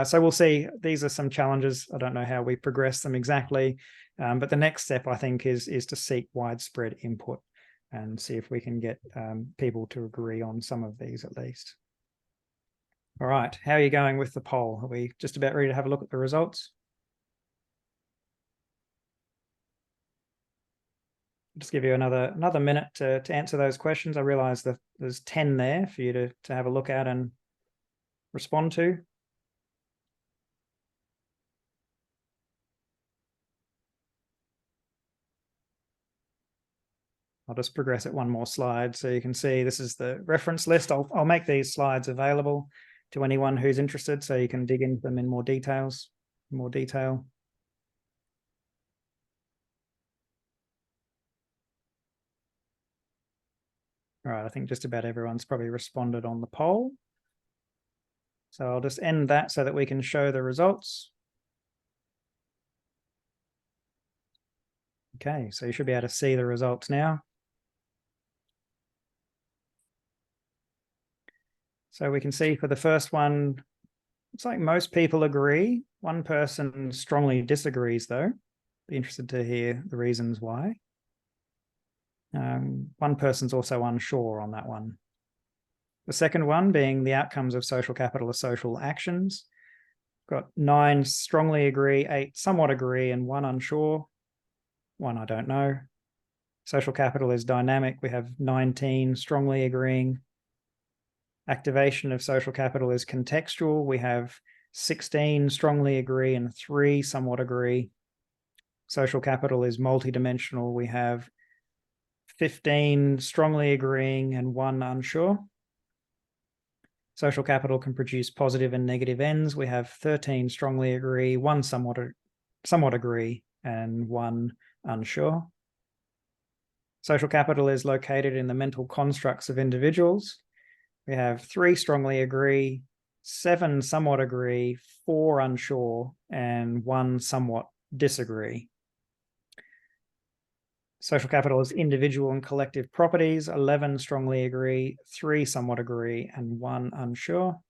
So we'll see. These are some challenges. I don't know how we progress them exactly, but the next step, I think, is to seek widespread input and see if we can get people to agree on some of these at least. All right, how are you going with the poll? Are we just about ready to have a look at the results? Just give you another minute to answer those questions. I realize that there's 10 there for you to have a look at and respond to. I'll just progress it one more slide so you can see this is the reference list. I'll make these slides available to anyone who's interested so you can dig into them in more detail. All right, I think just about everyone's probably responded on the poll. So I'll just end that so that we can show the results. Okay, so you should be able to see the results now. So we can see for the first one, it's like most people agree. One person strongly disagrees, though. Be interested to hear the reasons why. One person's also unsure on that one. The second one being the outcomes of social capital are social actions. Got 9 strongly agree, 8 somewhat agree, and 1 unsure. 1 I don't know. Social capital is dynamic. We have 19 strongly agreeing. Activation of social capital is contextual. We have 16 strongly agree and 3 somewhat agree. Social capital is multidimensional. We have 15 strongly agreeing and 1 unsure. Social capital can produce positive and negative ends. We have 13 strongly agree, 1 somewhat agree, and 1 unsure. Social capital is located in the mental constructs of individuals. We have 3 strongly agree, 7 somewhat agree, 4 unsure, and 1 somewhat disagree. Social capital is individual and collective properties. 11 strongly agree, 3 somewhat agree, and 1 unsure.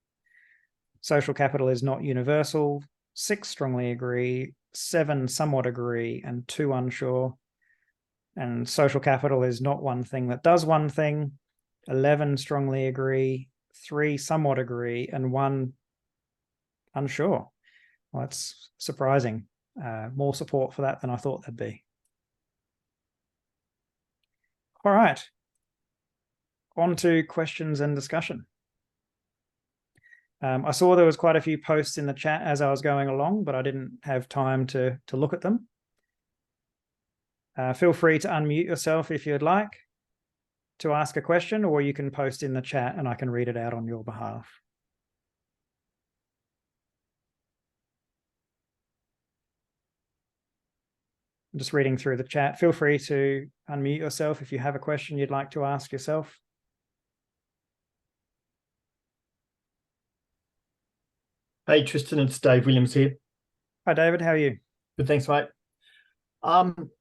Social capital is not universal. 6 strongly agree, 7 somewhat agree, and 2 unsure. And social capital is not one thing that does one thing. 11 strongly agree, 3 somewhat agree, and 1 unsure. Well, that's surprising. More support for that than I thought there'd be. All right. On to questions and discussion. I saw there was quite a few posts in the chat as I was going along, but I didn't have time to look at them. Feel free to unmute yourself if you'd like to ask a question, or you can post in the chat and I can read it out on your behalf. I'm just reading through the chat. Feel free to unmute yourself if you have a question you'd like to ask yourself. Hey, Tristan, it's Dave Williams here. Hi, David. How are you? Good, thanks, mate.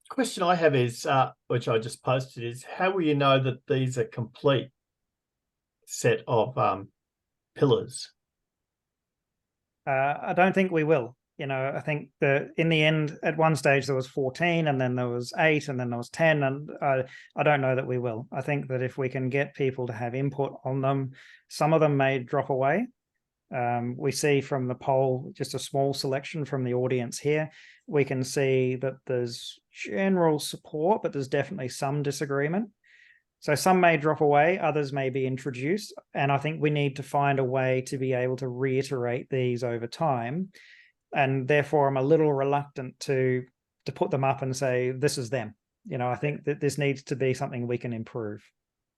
Question I have is, which I just posted, is how will you know that these are complete set of pillars? I don't think we will. I think that in the end, at one stage there was 14, and then there was 8, and then there was 10, and I don't know that we will. I think that if we can get people to have input on them, some of them may drop away. We see from the poll, just a small selection from the audience here, we can see that there's general support, but there's definitely some disagreement. So some may drop away, others may be introduced, and I think we need to find a way to be able to reiterate these over time. And therefore, I'm a little reluctant to put them up and say, this is them. I think that this needs to be something we can improve.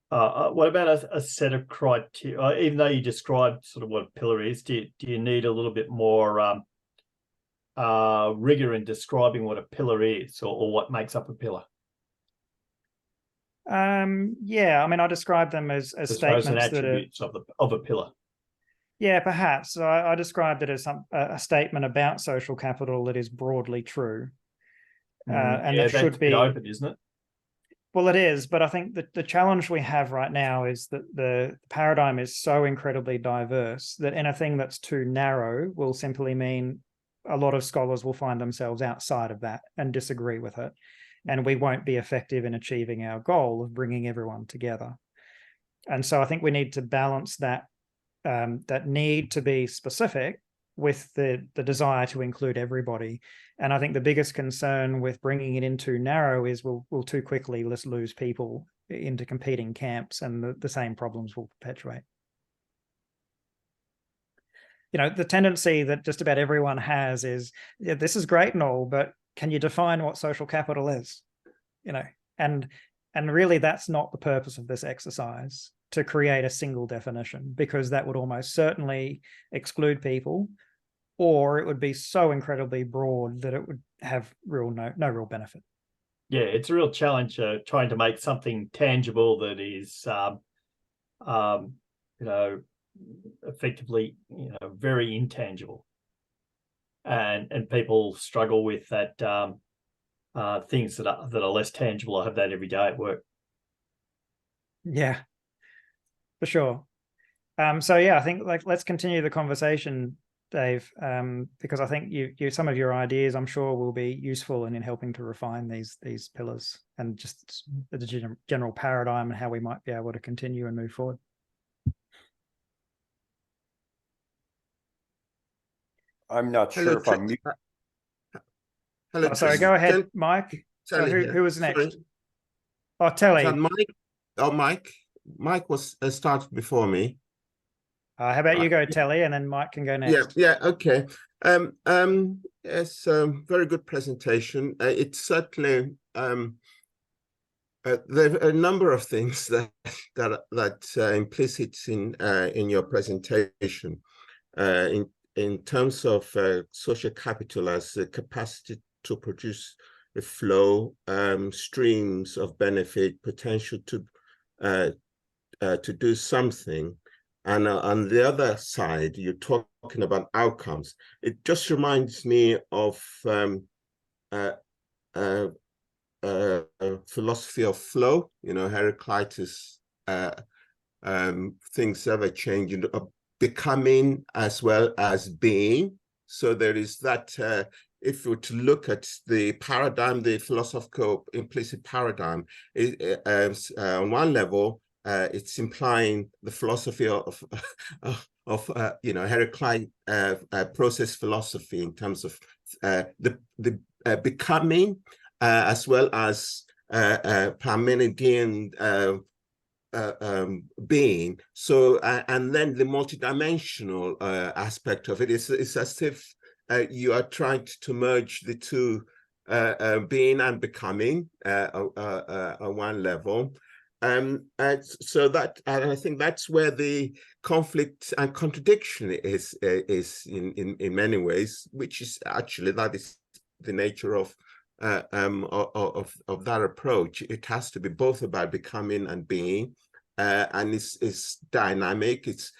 What about a set of criteria? Even though you described sort of what a pillar is, do you need a little bit more rigor in describing what a pillar is, or what makes up a pillar? Yeah, I mean, I describe them as statements and attributes of a pillar. Yeah, perhaps. So I described it as a statement about social capital that is broadly true. And that should be open, isn't it? Well, it is, but I think that the challenge we have right now is that the paradigm is so incredibly diverse that anything that's too narrow will simply mean a lot of scholars will find themselves outside of that and disagree with it. And we won't be effective in achieving our goal of bringing everyone together. And so I think we need to balance that need to be specific with the desire to include everybody. And I think the biggest concern with bringing it in too narrow is we'll too quickly lose people into competing camps, and the same problems will perpetuate. The tendency that just about everyone has is, yeah, this is great and all, but can you define what social capital is? And really that's not the purpose of this exercise, to create a single definition, because that would almost certainly exclude people, or it would be so incredibly broad that it would have no real benefit. Yeah, it's a real challenge trying to make something tangible that is, effectively, very intangible, and people struggle with that. Things that are less tangible. I have that every day at work. Yeah, for sure. So yeah, I think let's continue the conversation, Dave, because I think some of your ideas, I'm sure, will be useful in helping to refine these pillars and just the general paradigm and how we might be able to continue and move forward. I'm not sure if I'm. Hello. Oh, sorry, go ahead, Mike. Who was next? Sorry. Oh, Telly. Mike. Oh, Mike. Mike was started before me. How about you go, Telly, and then Mike can go next. Yeah, okay. It's a very good presentation. It's certainly there are a number of things that implicit in your presentation in terms of social capital as the capacity to produce a flow, streams of benefit, potential to do something. And on the other side, you're talking about outcomes. It just reminds me of philosophy of flow. Heraclitus, things ever change, becoming as well as being. So there is that. If we were to look at the paradigm, the philosophical implicit paradigm, on one level, it's implying the philosophy of Heraclite process philosophy in terms of the becoming, as well as Parmenidean being. So and then the multidimensional aspect of it is as if you are trying to merge the two, being and becoming on one level. So that, and I think that's where the conflict and contradiction is in many ways, which is actually, that is the nature of of that approach. It has to be both about becoming and being, and it's dynamic. It's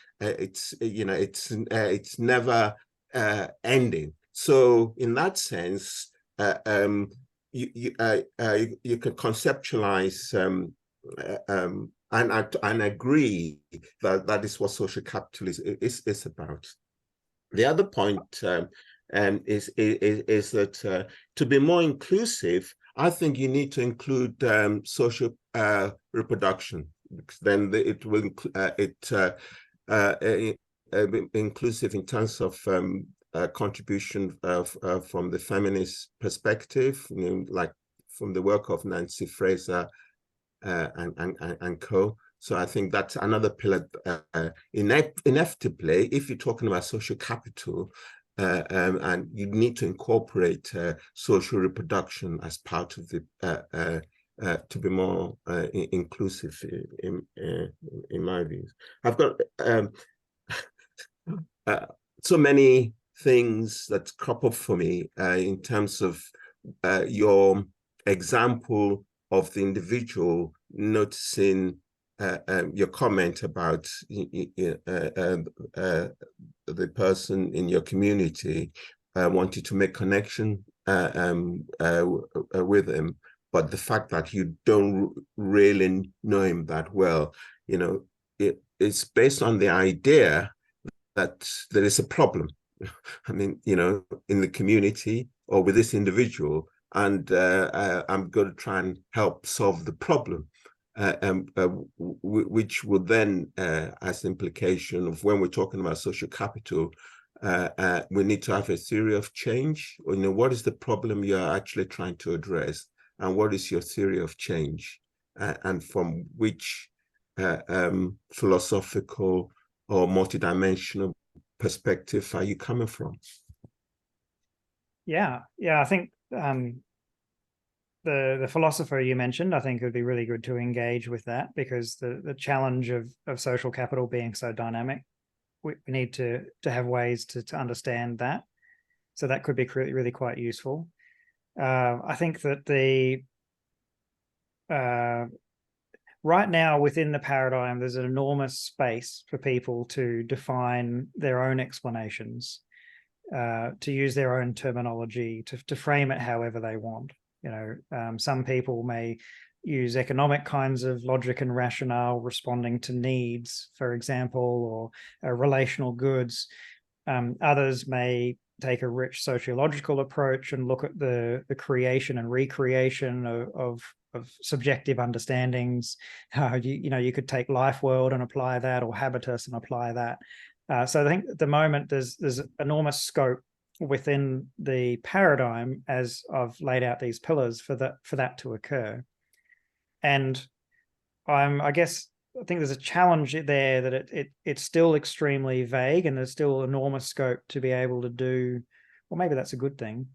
never ending. So in that sense, you can conceptualize and agree that is what social capital is about. The other point is that to be more inclusive, I think you need to include social reproduction, because then it will inclusive in terms of contribution from the feminist perspective, like from the work of Nancy Fraser and co. So I think that's another pillar. Inevitably, if you're talking about social capital, and you need to incorporate social reproduction as part of the to be more inclusive, in my views. I've got so many things that crop up for me in terms of your example of the individual noticing your comment about the person in your community wanting to make connection with him, but the fact that you don't really know him that well, it's based on the idea that there is a problem. I mean, in the community or with this individual, and I'm going to try and help solve the problem, which would then, as the implication of when we're talking about social capital, we need to have a theory of change. What is the problem you're actually trying to address, and what is your theory of change, and from which philosophical or multidimensional perspective are you coming from? Yeah, I think the philosopher you mentioned, I think it would be really good to engage with that, because the challenge of social capital being so dynamic, we need to have ways to understand that. So that could be really quite useful. I think that right now within the paradigm, there's an enormous space for people to define their own explanations, to use their own terminology, to frame it however they want. Some people may use economic kinds of logic and rationale responding to needs, for example, or relational goods. Others may take a rich sociological approach and look at the creation and recreation of subjective understandings. You could take life world and apply that, or habitus and apply that. So I think at the moment there's enormous scope within the paradigm, as I've laid out these pillars, for that to occur. And I think there's a challenge there that it's still extremely vague, and there's still enormous scope to be able to do, well, maybe that's a good thing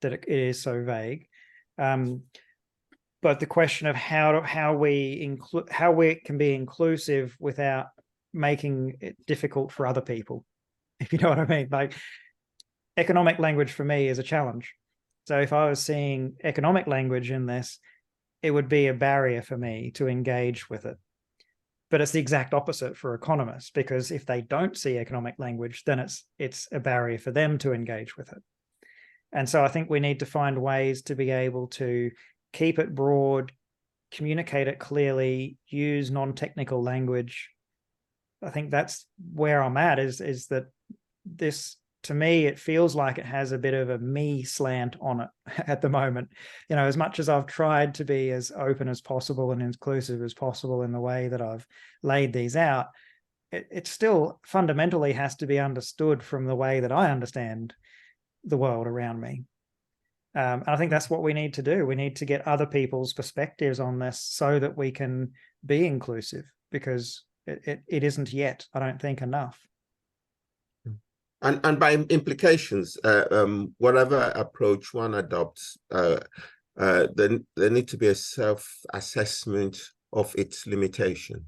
that it is so vague. But the question of how we can be inclusive without making it difficult for other people, if you know what I mean. Like, economic language for me is a challenge. So if I was seeing economic language in this, it would be a barrier for me to engage with it. But it's the exact opposite for economists, because if they don't see economic language, then it's a barrier for them to engage with it. And so I think we need to find ways to be able to keep it broad, communicate it clearly, use non-technical language. I think that's where I'm at, is that this, to me, it feels like it has a bit of a me slant on it at the moment. As much as I've tried to be as open as possible and inclusive as possible in the way that I've laid these out, it still fundamentally has to be understood from the way that I understand the world around me. And I think that's what we need to do. We need to get other people's perspectives on this so that we can be inclusive, because it isn't yet, I don't think, enough. And by implications, whatever approach one adopts, there need to be a self-assessment of its limitations.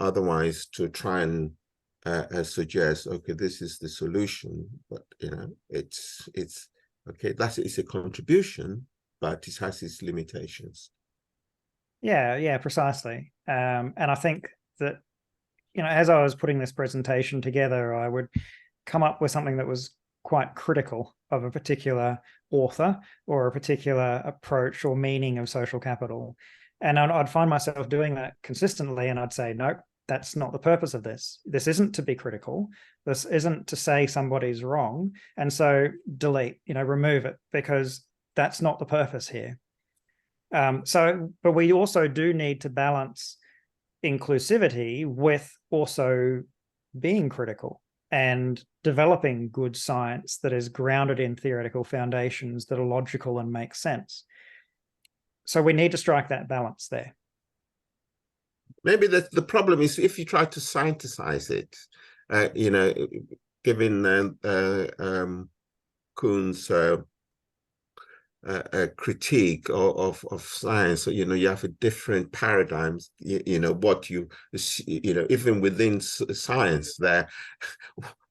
Otherwise, to try and suggest, okay, this is the solution, but it's okay. It's a contribution, but it has its limitations. Yeah, precisely. And I think that as I was putting this presentation together, I would come up with something that was quite critical of a particular author or a particular approach or meaning of social capital. And I'd find myself doing that consistently, and I'd say, nope, that's not the purpose of this. This isn't to be critical. This isn't to say somebody's wrong. And so delete, remove it, because that's not the purpose here. But we also do need to balance inclusivity with also being critical and developing good science that is grounded in theoretical foundations that are logical and make sense. So we need to strike that balance there. Maybe the problem is if you try to scienticize it, given Kuhn's critique of science, you have a different paradigms. Even within science, there,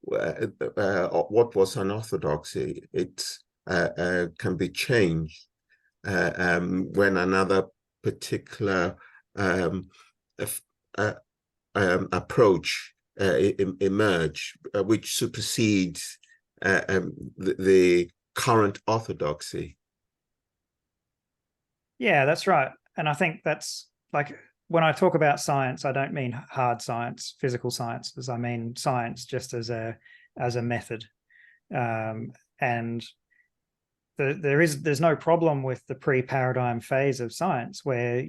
what was an orthodoxy, it can be changed when another particular approach emerge, which supersedes the current orthodoxy. Yeah, that's right. And I think that's like, when I talk about science, I don't mean hard science, physical science, as I mean science just as a method. And there's no problem with the pre-paradigm phase of science where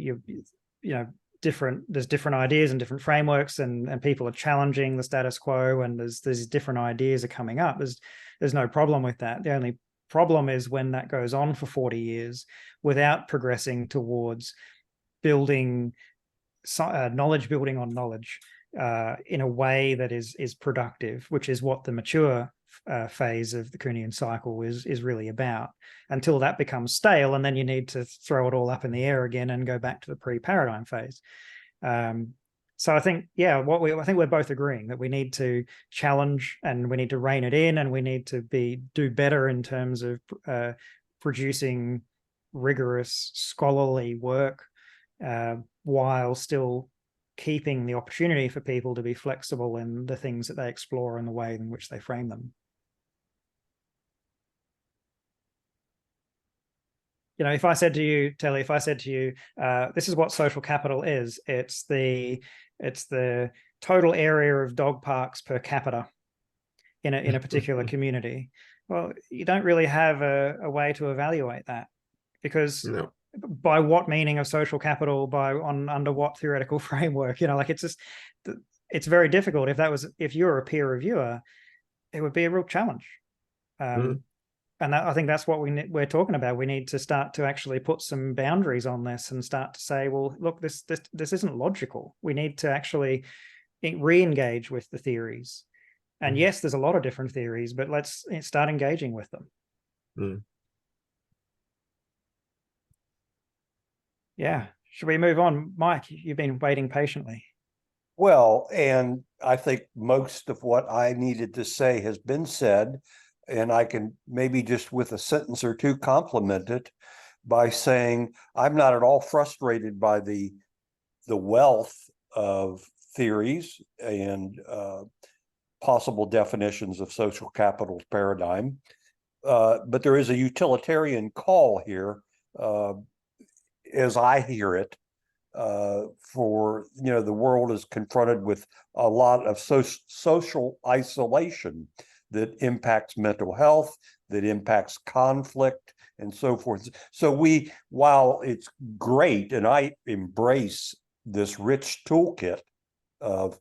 there's different ideas and different frameworks, and people are challenging the status quo, and there's different ideas are coming up. There's no problem with that. The only problem is when that goes on for 40 years without progressing towards building knowledge building on knowledge in a way that is productive, which is what the mature phase of the Kuhnian cycle is really about, until that becomes stale, and then you need to throw it all up in the air again and go back to the pre-paradigm phase. So I think, I think we're both agreeing that we need to challenge, and we need to rein it in, and we need to do better in terms of producing rigorous scholarly work while still keeping the opportunity for people to be flexible in the things that they explore and the way in which they frame them. If I said to you, Telly, this is what social capital is, it's the total area of dog parks per capita in a particular community. Well, you don't really have a way to evaluate that, because by what meaning of social capital, under what theoretical framework? It's very difficult. If you're a peer reviewer, it would be a real challenge. And I think that's what we're talking about. We need to start to actually put some boundaries on this and start to say, well, look, this isn't logical. We need to actually re-engage with the theories. And yes, there's a lot of different theories, but let's start engaging with them. Yeah. Should we move on? Mike, you've been waiting patiently. Well, and I think most of what I needed to say has been said. And I can maybe just with a sentence or two complement it by saying I'm not at all frustrated by the wealth of theories and possible definitions of social capital paradigm, but there is a utilitarian call here, as I hear it, for the world is confronted with a lot of social isolation that impacts mental health, that impacts conflict, and so forth. So while it's great, and I embrace this rich toolkit of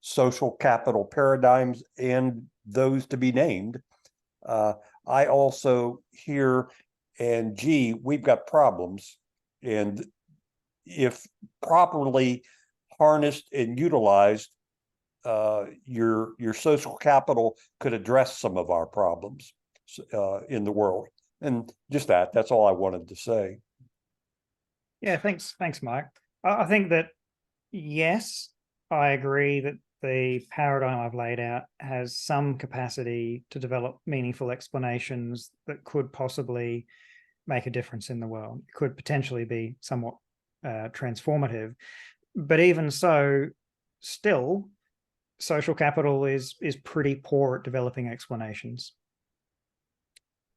social capital paradigms and those to be named, I also hear, and gee, we've got problems, and if properly harnessed and utilized, your social capital could address some of our problems in the world. And just that's all I wanted to say. Yeah, thanks, Mike. I think that, yes, I agree that the paradigm I've laid out has some capacity to develop meaningful explanations that could possibly make a difference in the world. It could potentially be somewhat transformative. But even so, still, social capital is pretty poor at developing explanations.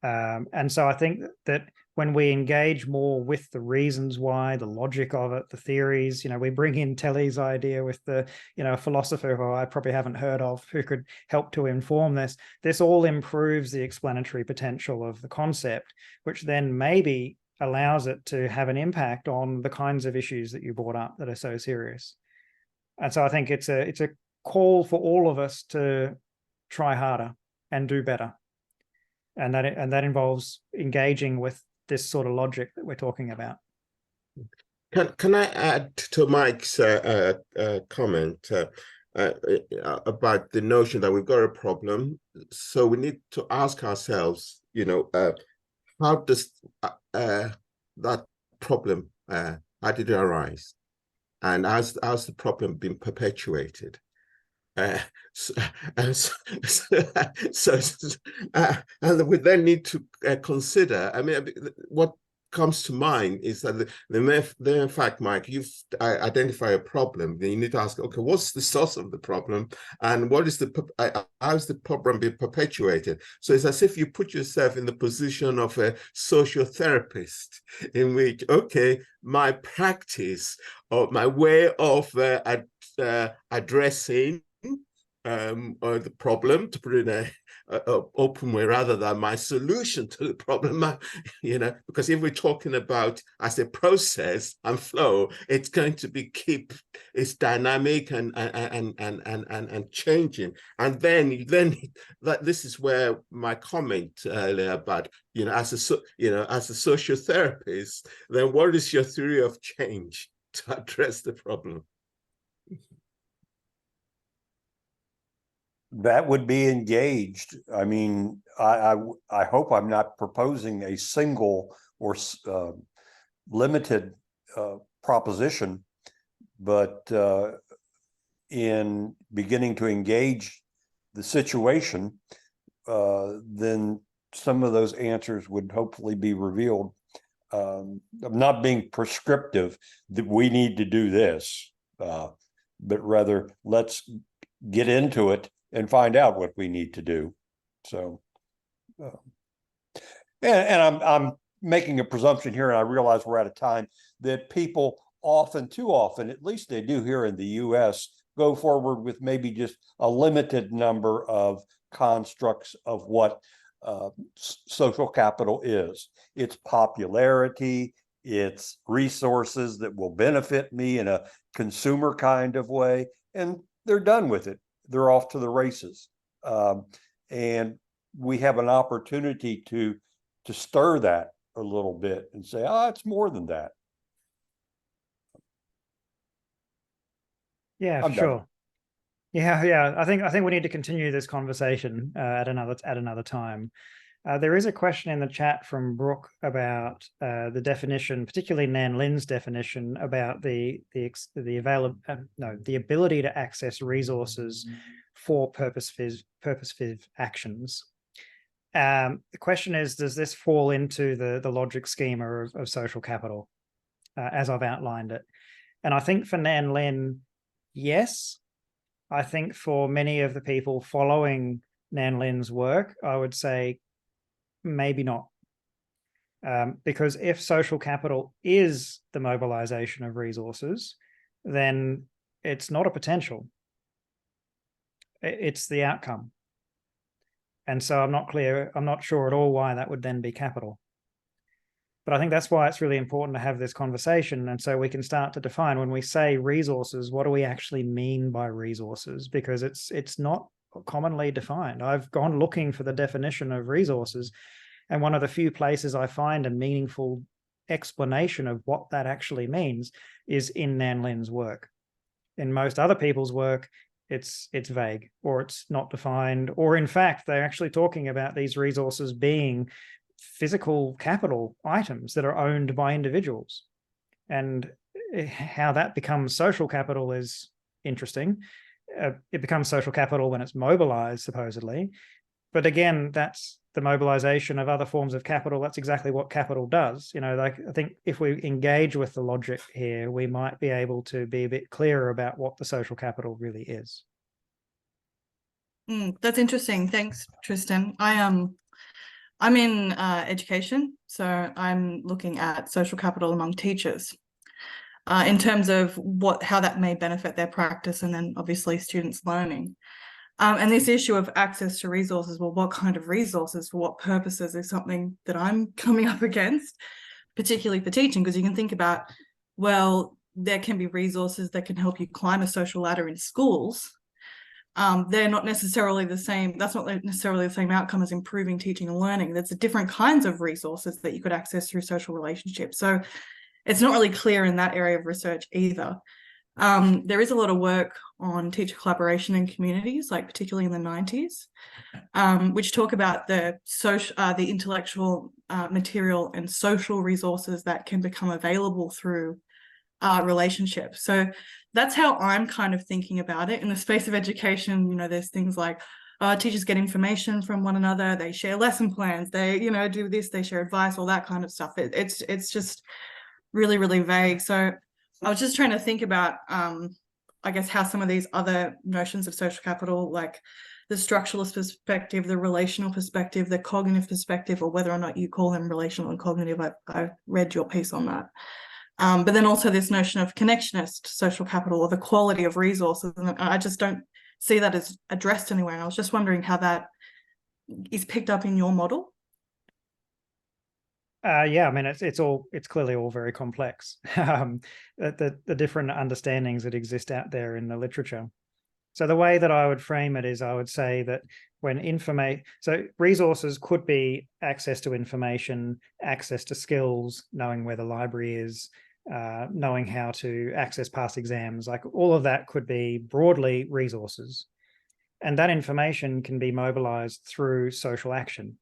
And so I think that when we engage more with the reasons why, the logic of it, the theories, we bring in Telly's idea with the, a philosopher who I probably haven't heard of who could help to inform this. This all improves the explanatory potential of the concept, which then maybe allows it to have an impact on the kinds of issues that you brought up that are so serious. And so I think it's a call for all of us to try harder and do better. And that involves engaging with this sort of logic that we're talking about. Can I add to Mike's comment about the notion that we've got a problem? So we need to ask ourselves, how does that problem, how did it arise? And how's the problem been perpetuated? And we then need to consider, what comes to mind is that in fact, Mike, you've identified a problem. Then you need to ask, okay, what's the source of the problem, and what is how's the problem being perpetuated? So it's as if you put yourself in the position of a social therapist, in which, okay, my practice or my way of addressing or the problem, to put it in a open way, rather than my solution to the problem, because if we're talking about as a process and flow, it's going to be it's dynamic and changing. And then that this is where my comment earlier about, as a social therapist, then what is your theory of change to address the problem? That would be engaged. I mean, I hope I'm not proposing a single or limited proposition, but in beginning to engage the situation, then some of those answers would hopefully be revealed. I'm not being prescriptive that we need to do this, but rather let's get into it and find out what we need to do. So, and I'm making a presumption here, and I realize we're out of time, that people too often, at least they do here in the US, go forward with maybe just a limited number of constructs of what social capital is. It's popularity, it's resources that will benefit me in a consumer kind of way, and they're done with it. They're off to the races. And we have an opportunity to stir that a little bit and say, it's more than that. Yeah, for sure. Yeah. I think we need to continue this conversation at another time. There is a question in the chat from Brooke about the definition, particularly Nan Lin's definition about the ability to access resources for purposive actions. The question is, does this fall into the logic schema of social capital, as I've outlined it? And I think for Nan Lin, yes. I think for many of the people following Nan Lin's work, I would say maybe not. Because if social capital is the mobilization of resources, then it's not a potential. It's the outcome. And so I'm not sure at all why that would then be capital. But I think that's why it's really important to have this conversation. And so we can start to define, when we say resources, what do we actually mean by resources? Because it's not commonly defined. I've gone looking for the definition of resources, and one of the few places I find a meaningful explanation of what that actually means is in Nan Lin's work. In most other people's work, it's vague, or it's not defined, or in fact, they're actually talking about these resources being physical capital items that are owned by individuals. And how that becomes social capital is interesting. it becomes social capital when it's mobilized, supposedly. But again, that's the mobilization of other forms of capital. That's exactly what capital does. Like, I think if we engage with the logic here, we might be able to be a bit clearer about what the social capital really is. That's interesting. Thanks, Tristan. I'm in education, so I'm looking at social capital among teachers in terms of how that may benefit their practice, and then obviously students' learning. And this issue of access to resources, well, what kind of resources for what purposes, is something that I'm coming up against, particularly for teaching, because you can think about, well, there can be resources that can help you climb a social ladder in schools. They're not necessarily the same. That's not necessarily the same outcome as improving teaching and learning. There's different kinds of resources that you could access through social relationships. So it's not really clear in that area of research either. There is a lot of work on teacher collaboration in communities, like particularly in the 90s, which talk about the intellectual material and social resources that can become available through relationships. So that's how I'm kind of thinking about it. In the space of education, there's things like teachers get information from one another, they share lesson plans, they do this, they share advice, all that kind of stuff. It's just really, really vague. So I was just trying to think about I guess how some of these other notions of social capital, like the structuralist perspective, the relational perspective, the cognitive perspective, or whether or not you call them relational and cognitive, I've read your piece on that. But then also this notion of connectionist social capital, or the quality of resources, and I just don't see that as addressed anywhere. And I was just wondering how that is picked up in your model. Yeah, I mean, it's clearly all very complex. The different understandings that exist out there in the literature. So the way that I would frame it is, I would say that so resources could be access to information, access to skills, knowing where the library is, knowing how to access past exams, like all of that could be broadly resources. And that information can be mobilized through social action.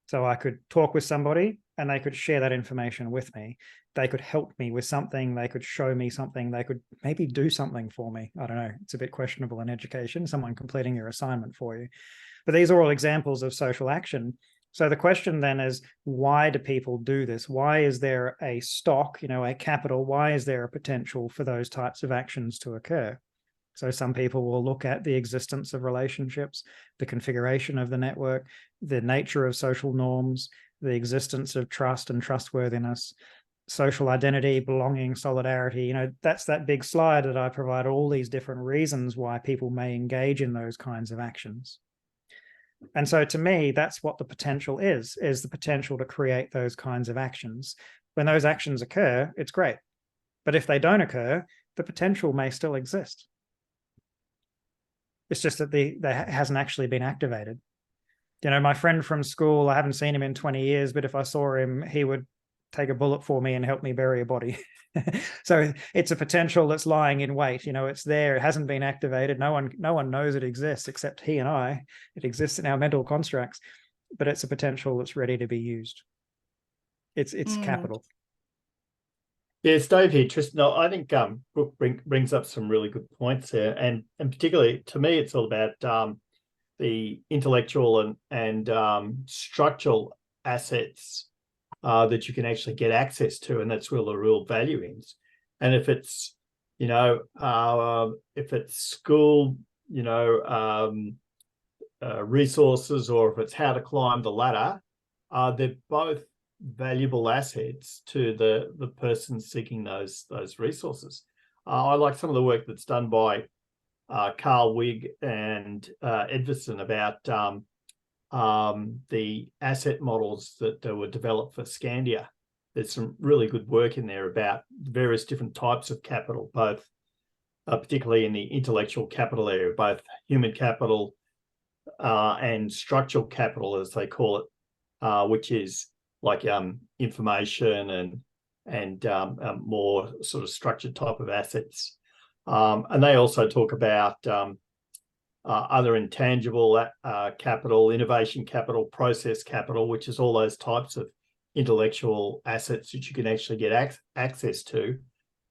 So I could talk with somebody and they could share that information with me. They could help me with something. They could show me something. They could maybe do something for me. I don't know. It's a bit questionable in education, someone completing your assignment for you. But these are all examples of social action. So the question then is, why do people do this? Why is there a stock, a capital? Why is there a potential for those types of actions to occur? So some people will look at the existence of relationships, the configuration of the network, the nature of social norms, the existence of trust and trustworthiness, social identity, belonging, solidarity. That's that big slide that I provide all these different reasons why people may engage in those kinds of actions. And so to me, that's what the potential is the potential to create those kinds of actions. When those actions occur, it's great. But if they don't occur, the potential may still exist. It's just that that hasn't actually been activated. My friend from school, I haven't seen him in 20 years, but if I saw him, he would take a bullet for me and help me bury a body. So it's a potential that's lying in wait. It's there. It hasn't been activated. No one knows it exists except he and I. It exists in our mental constructs, but it's a potential that's ready to be used. It's capital. Yes, Dave here, Tristan. No, I think Brooke brings up some really good points there, and particularly to me, it's all about the intellectual and structural assets that you can actually get access to, and that's where the real value is. And if it's school, resources, or if it's how to climb the ladder, they're both valuable assets to the person seeking those resources. I like some of the work that's done by Carl Wigg and Edverson about the asset models that were developed for Scandia. There's some really good work in there about various different types of capital, both particularly in the intellectual capital area, both human capital and structural capital, as they call it, which is like information and more sort of structured type of assets. And they also talk about other intangible capital, innovation capital, process capital, which is all those types of intellectual assets that you can actually get access to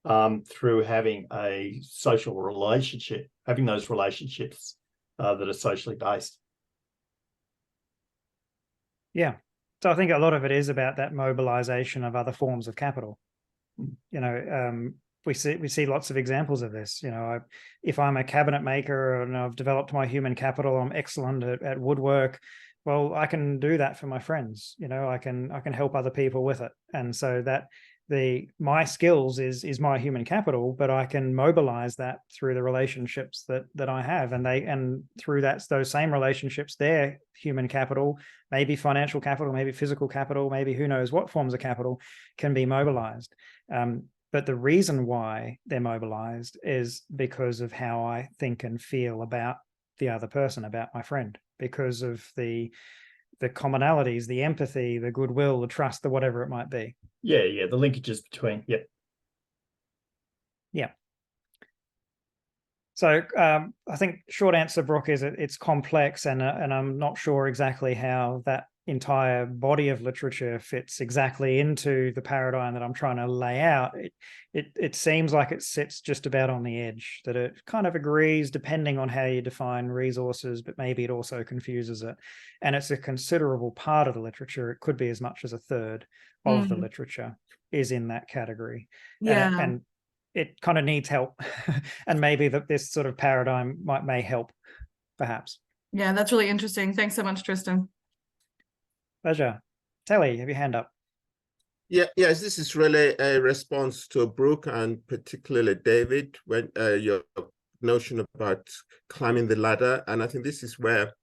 through having a social relationship, having those relationships that are socially based. Yeah. So I think a lot of it is about that mobilization of other forms of capital. We see lots of examples of this. If I'm a cabinet maker and I've developed my human capital, I'm excellent at woodwork. Well, I can do that for my friends. I can help other people with it, and so that my skills is my human capital, but I can mobilize that through the relationships that I have, and through those same relationships, their human capital, maybe financial capital, maybe physical capital, maybe who knows what forms of capital can be mobilized. But the reason why they're mobilized is because of how I think and feel about the other person, about my friend, because of the commonalities, the empathy, the goodwill, the trust, the whatever it might be. Yeah, the linkages between, Yeah. So I think short answer, Brooke, is it's complex, and I'm not sure exactly how that entire body of literature fits exactly into the paradigm that I'm trying to lay out. It seems like it sits just about on the edge, that it kind of agrees depending on how you define resources, but maybe it also confuses it. And it's a considerable part of the literature. It could be as much as a third of the literature is in that category. Yeah. And it kind of needs help. And maybe this sort of paradigm may help, perhaps. Yeah, that's really interesting. Thanks so much, Tristan. Pleasure. Telly, have your hand up. Yes, this is really a response to Brooke and particularly David, when your notion about climbing the ladder. And I think this is where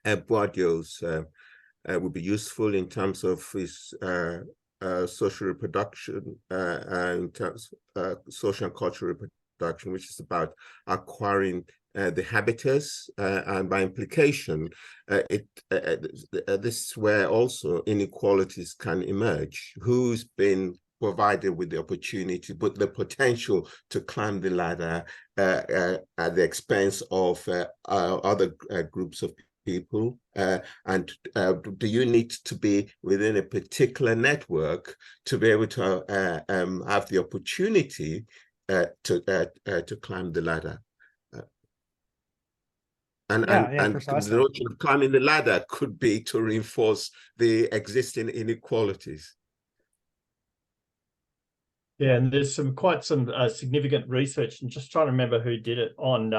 Bourdieu's would be useful in terms of his social reproduction, in terms of social and cultural reproduction, which is about acquiring the habitus, and by implication, this is where also inequalities can emerge. Who's been provided with the opportunity, but the potential to climb the ladder at the expense of other groups of people, and do you need to be within a particular network to be able to have the opportunity to climb the ladder? And precisely. the notion of climbing the ladder could be to reinforce the existing inequalities. Yeah, and there's quite some significant research, and just trying to remember who did it on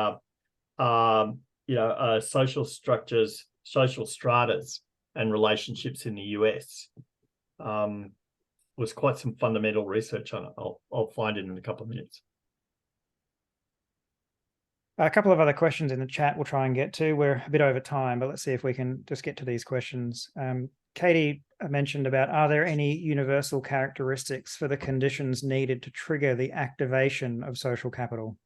social structures, social stratas, and relationships in the US. Was quite some fundamental research on it. I'll find it in a couple of minutes. A couple of other questions in the chat we'll try and get to. We're a bit over time, but let's see if we can just get to these questions. Katie mentioned about, are there any universal characteristics for the conditions needed to trigger the activation of social capital?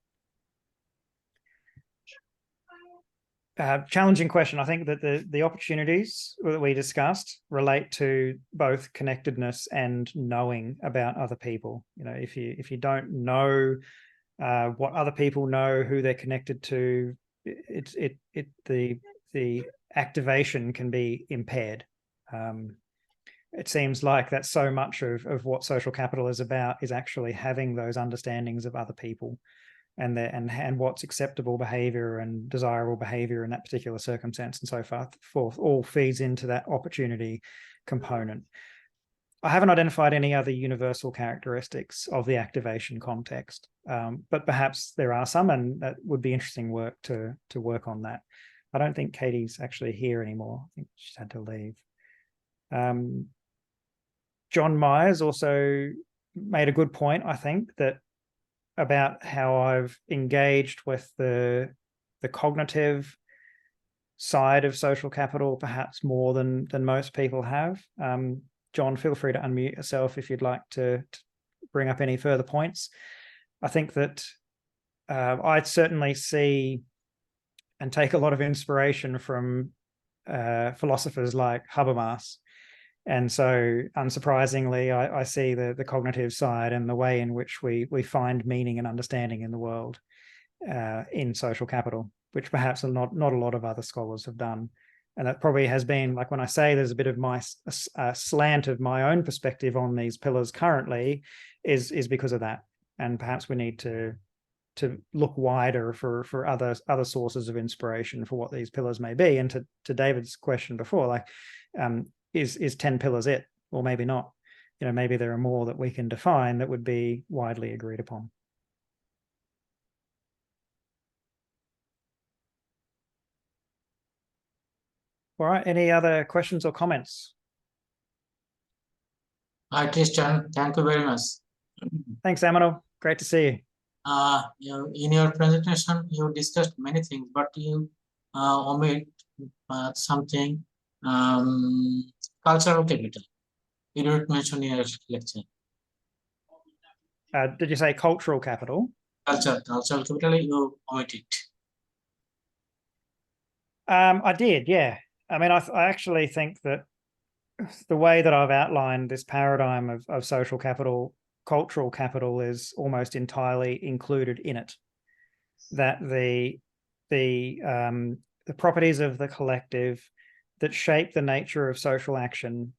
Challenging question. I think that the opportunities that we discussed relate to both connectedness and knowing about other people. If you don't know what other people know, who they're connected to, the activation can be impaired. It seems like that's so much of what social capital is about, is actually having those understandings of other people and what's acceptable behavior and desirable behavior in that particular circumstance, and so forth, all feeds into that opportunity component. I haven't identified any other universal characteristics of the activation context, but perhaps there are some, and that would be interesting work to work on that. I don't think Katie's actually here anymore. I think she's had to leave. John Myers also made a good point, I think, that about how I've engaged with the cognitive side of social capital, perhaps more than most people have. John, feel free to unmute yourself if you'd like to bring up any further points. I think that I'd certainly see and take a lot of inspiration from philosophers like Habermas. And so, unsurprisingly, I see the cognitive side and the way in which we find meaning and understanding in the world in social capital, which perhaps not a lot of other scholars have done. And that probably has been, like when I say there's a bit of my slant of my own perspective on these pillars currently, is because of that. and perhaps we need to look wider for other sources of inspiration for what these pillars may be. And to David's question before, like, is 10 pillars it, or maybe not? You know, maybe there are more that we can define that would be widely agreed upon. All right, any other questions or comments? Hi, Tristan. Thank you very much. Thanks, Amanul. Great to see you. In your presentation, you discussed many things, but you omit something, cultural capital. You didn't mention in your lecture. Did you say cultural capital? Cultural capital, you omitted. I did, yeah. I mean, I actually think that the way that I've outlined this paradigm of social capital, cultural capital is almost entirely included in it. That the properties of the collective that shape the nature of social action,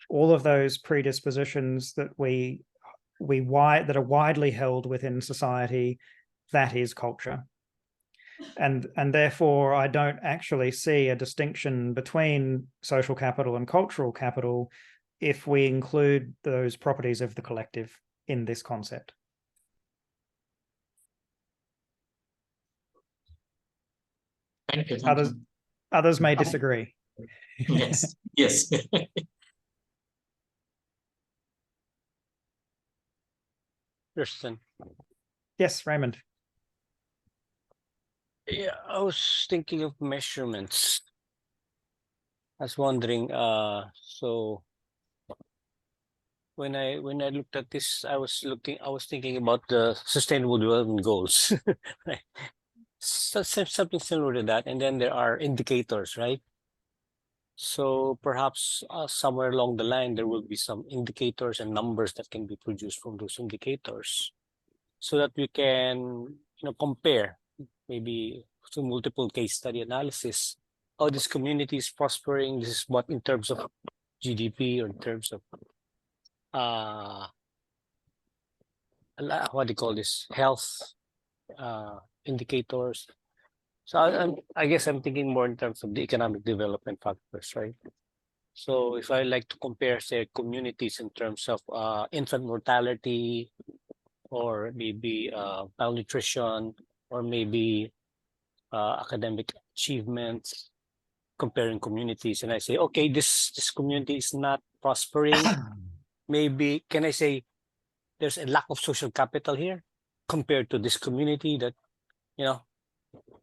all of those predispositions that that are widely held within society, that is culture. And therefore, I don't actually see a distinction between social capital and cultural capital if we include those properties of the collective in this concept. Thank you. Others may disagree. Yes, yes. Tristan. Yes, Raymond. Yeah, I was thinking of measurements. I was wondering, so when I looked at this, I was thinking about the Sustainable Development Goals. Right? So, something similar to that, and then there are indicators, right? So perhaps somewhere along the line there will be some indicators and numbers that can be produced from those indicators, so that we can compare maybe to multiple case study analysis. Oh, this community is prospering. This is what in terms of GDP, or in terms of what do you call this, health indicators. So I guess I'm thinking more in terms of the economic development factors, right? So if I like to compare, say, communities in terms of infant mortality, or maybe malnutrition, or maybe academic achievements, comparing communities, and I say, okay, this community is not prospering. Maybe can I say there's a lack of social capital here compared to this community that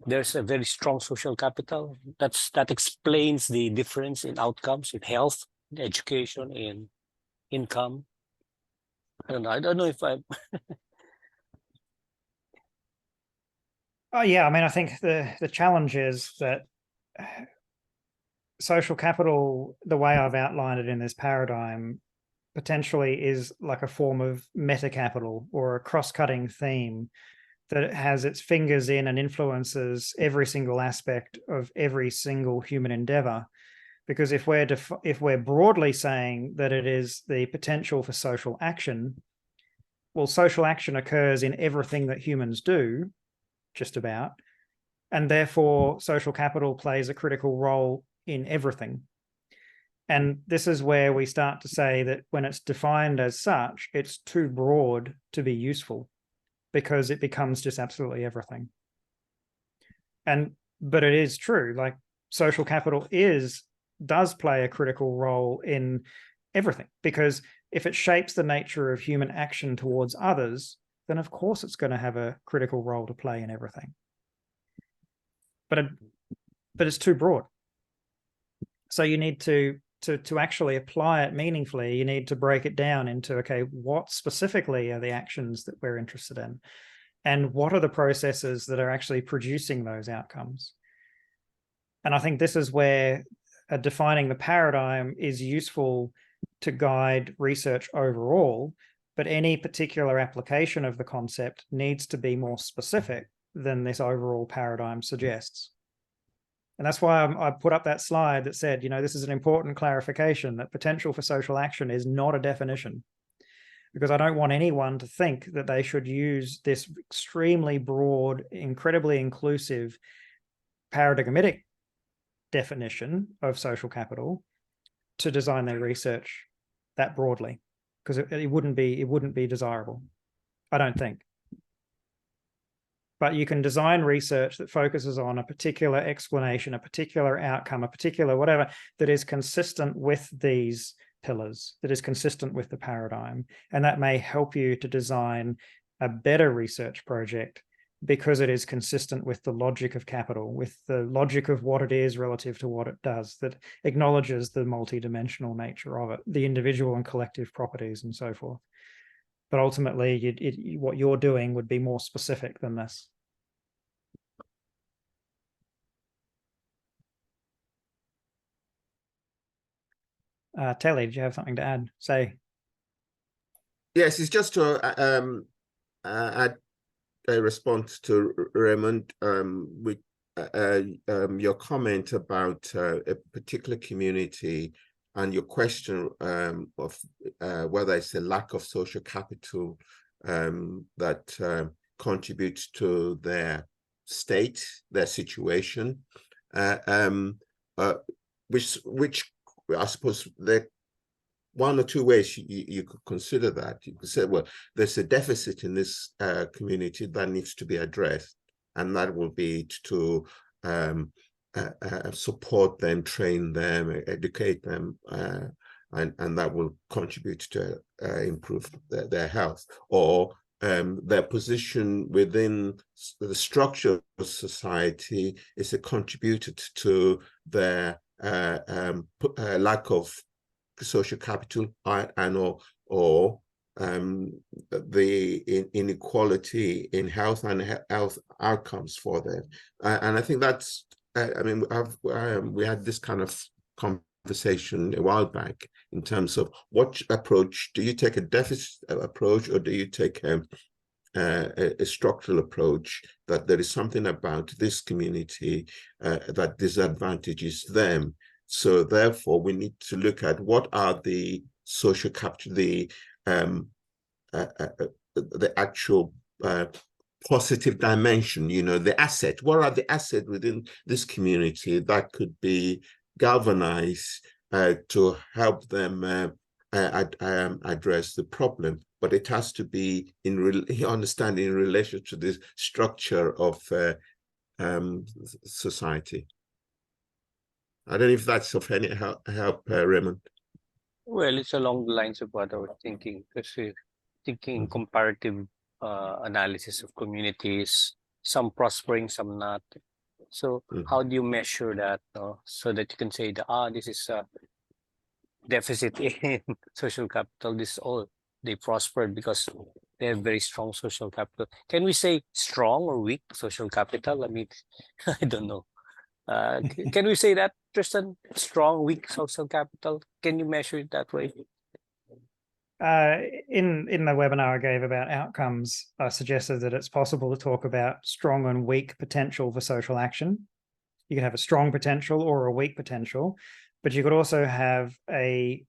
there's a very strong social capital. That explains the difference in outcomes, in health, in education, in income. I don't know if I'm Oh yeah, I mean, I think the challenge is that social capital, the way I've outlined it in this paradigm, potentially is like a form of meta capital, or a cross-cutting theme that has its fingers in and influences every single aspect of every single human endeavor. Because if we're broadly saying that it is the potential for social action, well, social action occurs in everything that humans do, just about, and therefore social capital plays a critical role in everything. And this is where we start to say that when it's defined as such, it's too broad to be useful, because it becomes just absolutely everything. But it is true, like social capital does play a critical role in everything, because if it shapes the nature of human action towards others, then of course it's going to have a critical role to play in everything. But it's too broad. So you need to actually apply it meaningfully, you need to break it down into, okay, what specifically are the actions that we're interested in? And what are the processes that are actually producing those outcomes? And I think this is where defining the paradigm is useful to guide research overall, but any particular application of the concept needs to be more specific than this overall paradigm suggests. And that's why I put up that slide that said, this is an important clarification, that potential for social action is not a definition. because I don't want anyone to think that they should use this extremely broad, incredibly inclusive, paradigmatic definition of social capital to design their research that broadly, because it wouldn't be desirable, I don't think. But you can design research that focuses on a particular explanation, a particular outcome, a particular whatever, that is consistent with these pillars, that is consistent with the paradigm. And that may help you to design a better research project because it is consistent with the logic of capital, with the logic of what it is relative to what it does, that acknowledges the multidimensional nature of it, the individual and collective properties and so forth. But ultimately, what you're doing would be more specific than this. Telly, do you have something to add? Say. Yes, it's just to add a response to Raymond with your comment about a particular community and your question of whether it's a lack of social capital that contributes to their state, their situation, which I suppose there one or two ways you could consider that. You could say, well, there's a deficit in this community that needs to be addressed, and that will be to support them, train them, educate them, and that will contribute to improve their health, or their position within the structure of society is a contributor to their lack of social capital or the inequality in health and health outcomes for them. And I think that's, I mean, we had this kind of conversation a while back in terms of what approach, do you take a deficit approach or do you take a structural approach, that there is something about this community that disadvantages them. So therefore, we need to look at what are the social capital, the actual positive dimension, you know, the asset. What are the assets within this community that could be galvanized to help them address the problem? But it has to be understanding in relation to the structure of society. I don't know if that's of any help, Raymond. Well, it's along the lines of what I was thinking, because we're thinking comparative analysis of communities, some prospering, some not. So how do you measure that, so that you can say that, this is a deficit in social capital, this is all, they prospered because they have very strong social capital. Can we say strong or weak social capital? I mean, I don't know. Can we say that, Tristan? Strong, weak social capital? Can you measure it that way? In the webinar I gave about outcomes, I suggested that it's possible to talk about strong and weak potential for social action. You can have a strong potential or a weak potential, but you could also have a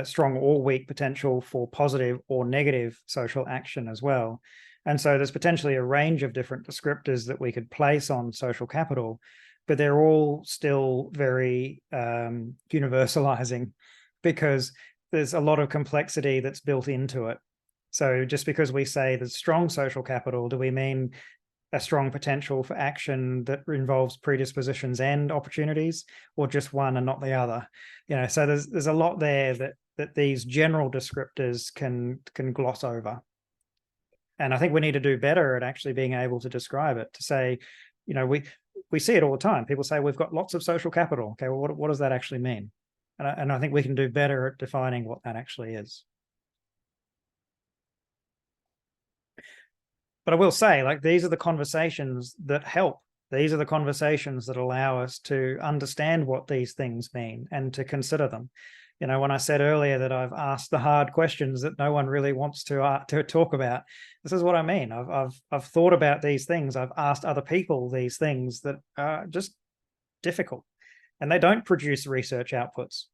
strong or weak potential for positive or negative social action as well. And so there's potentially a range of different descriptors that we could place on social capital, but they're all still very universalizing, because there's a lot of complexity that's built into it. So just because we say there's strong social capital, do we mean a strong potential for action that involves predispositions and opportunities, or just one and not the other? You know, so there's a lot there that these general descriptors can gloss over. And I think we need to do better at actually being able to describe it, to say, you know, we see it all the time. People say we've got lots of social capital. Okay, well, what does that actually mean? And I think we can do better at defining what that actually is. But I will say, like, these are the conversations that help. These are the conversations that allow us to understand what these things mean and to consider them. You know, when I said earlier that I've asked the hard questions that no one really wants to talk about, this is what I mean. I've thought about these things. I've asked other people these things that are just difficult, and they don't produce research outputs.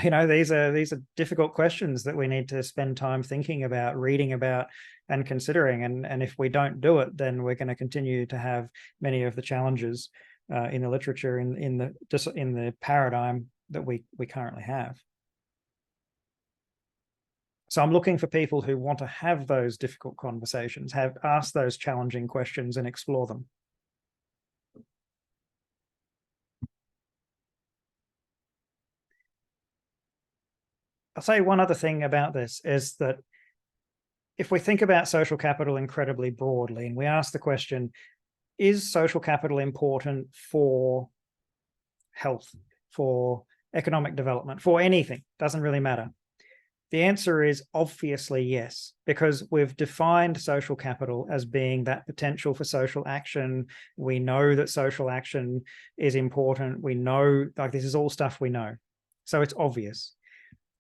You know, these are difficult questions that we need to spend time thinking about, reading about, and considering. And if we don't do it, then we're going to continue to have many of the challenges in the literature in the paradigm that we currently have. So I'm looking for people who want to have those difficult conversations, ask those challenging questions and explore them. I'll say one other thing about this is that if we think about social capital incredibly broadly, and we ask the question, is social capital important for health, for economic development, for anything? Doesn't really matter. The answer is obviously yes, because we've defined social capital as being that potential for social action. We know that social action is important. We know, like, this is all stuff we know. So it's obvious.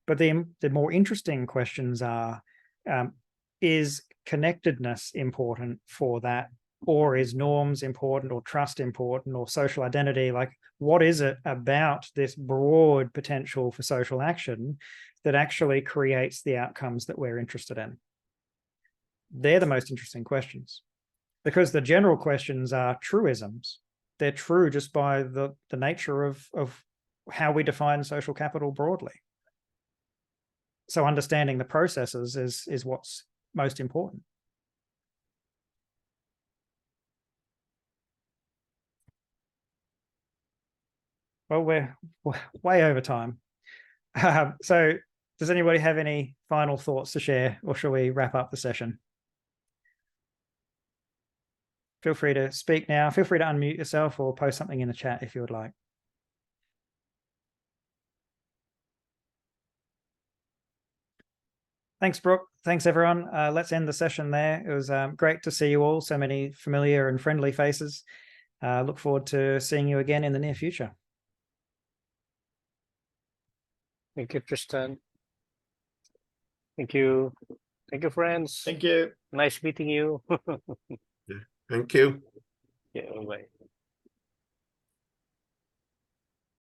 But the more interesting questions are, is connectedness important for that? Or is norms important, or trust important, or social identity? Like, what is it about this broad potential for social action that actually creates the outcomes that we're interested in? They're the most interesting questions, because the general questions are truisms. They're true just by the nature of how we define social capital broadly. So understanding the processes is what's most important. Well, we're way over time. So does anybody have any final thoughts to share, or shall we wrap up the session? Feel free to speak now. Feel free to unmute yourself or post something in the chat if you would like. Thanks, Brooke. Thanks, everyone. Let's end the session there. It was great to see you all, so many familiar and friendly faces. Look forward to seeing you again in the near future. Thank you, Tristan. Thank you. Thank you, friends. Thank you. Nice meeting you. Thank you. Yeah, bye.